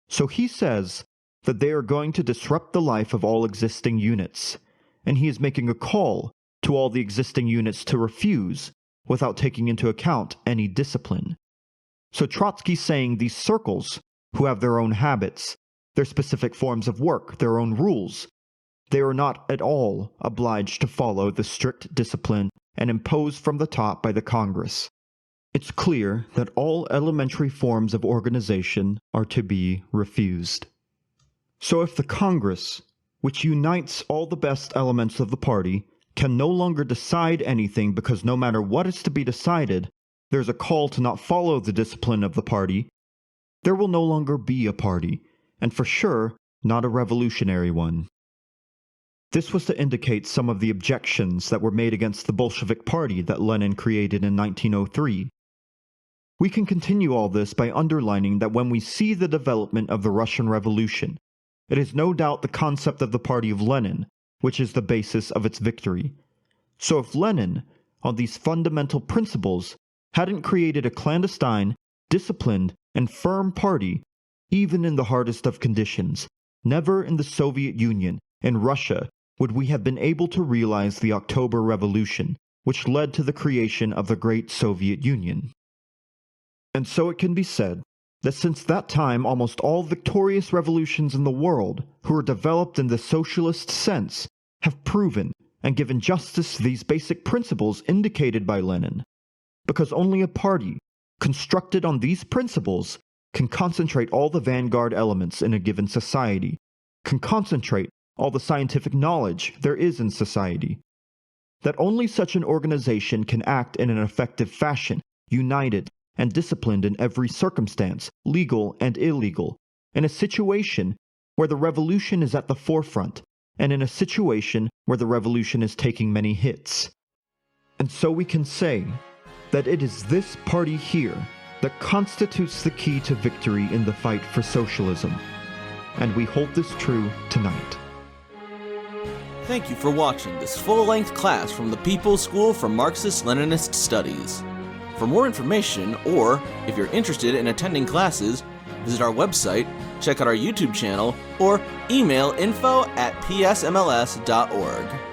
So he says that they are going to disrupt the life of all existing units, and he is making a call to all the existing units to refuse without taking into account any discipline. So Trotsky's saying these circles, who have their own habits, their specific forms of work, their own rules, they are not at all obliged to follow the strict discipline and imposed from the top by the Congress. It's clear that all elementary forms of organization are to be refused. So if the Congress, which unites all the best elements of the party, can no longer decide anything because no matter what is to be decided, there's a call to not follow the discipline of the party, there will no longer be a party, and for sure, not a revolutionary one. This was to indicate some of the objections that were made against the Bolshevik Party that Lenin created in 1903. We can continue all this by underlining that when we see the development of the Russian Revolution, it is no doubt the concept of the party of Lenin, which is the basis of its victory. So if Lenin, on these fundamental principles, hadn't created a clandestine, disciplined, and firm party, even in the hardest of conditions, never in the Soviet Union and Russia would we have been able to realize the October Revolution, which led to the creation of the great Soviet Union. And so it can be said that since that time almost all victorious revolutions in the world, who are developed in the socialist sense, have proven and given justice to these basic principles indicated by Lenin, because only a party, constructed on these principles, can concentrate all the vanguard elements in a given society, can concentrate all the scientific knowledge there is in society. That only such an organization can act in an effective fashion, united and disciplined in every circumstance, legal and illegal, in a situation where the revolution is at the forefront, and in a situation where the revolution is taking many hits. And so we can say that it is this party here that constitutes the key to victory in the fight for socialism. And we hold this true tonight. Thank you for watching this full-length class from the People's School for Marxist-Leninist Studies. For more information, or if you're interested in attending classes, visit our website, check out our YouTube channel, or email info@psmls.org.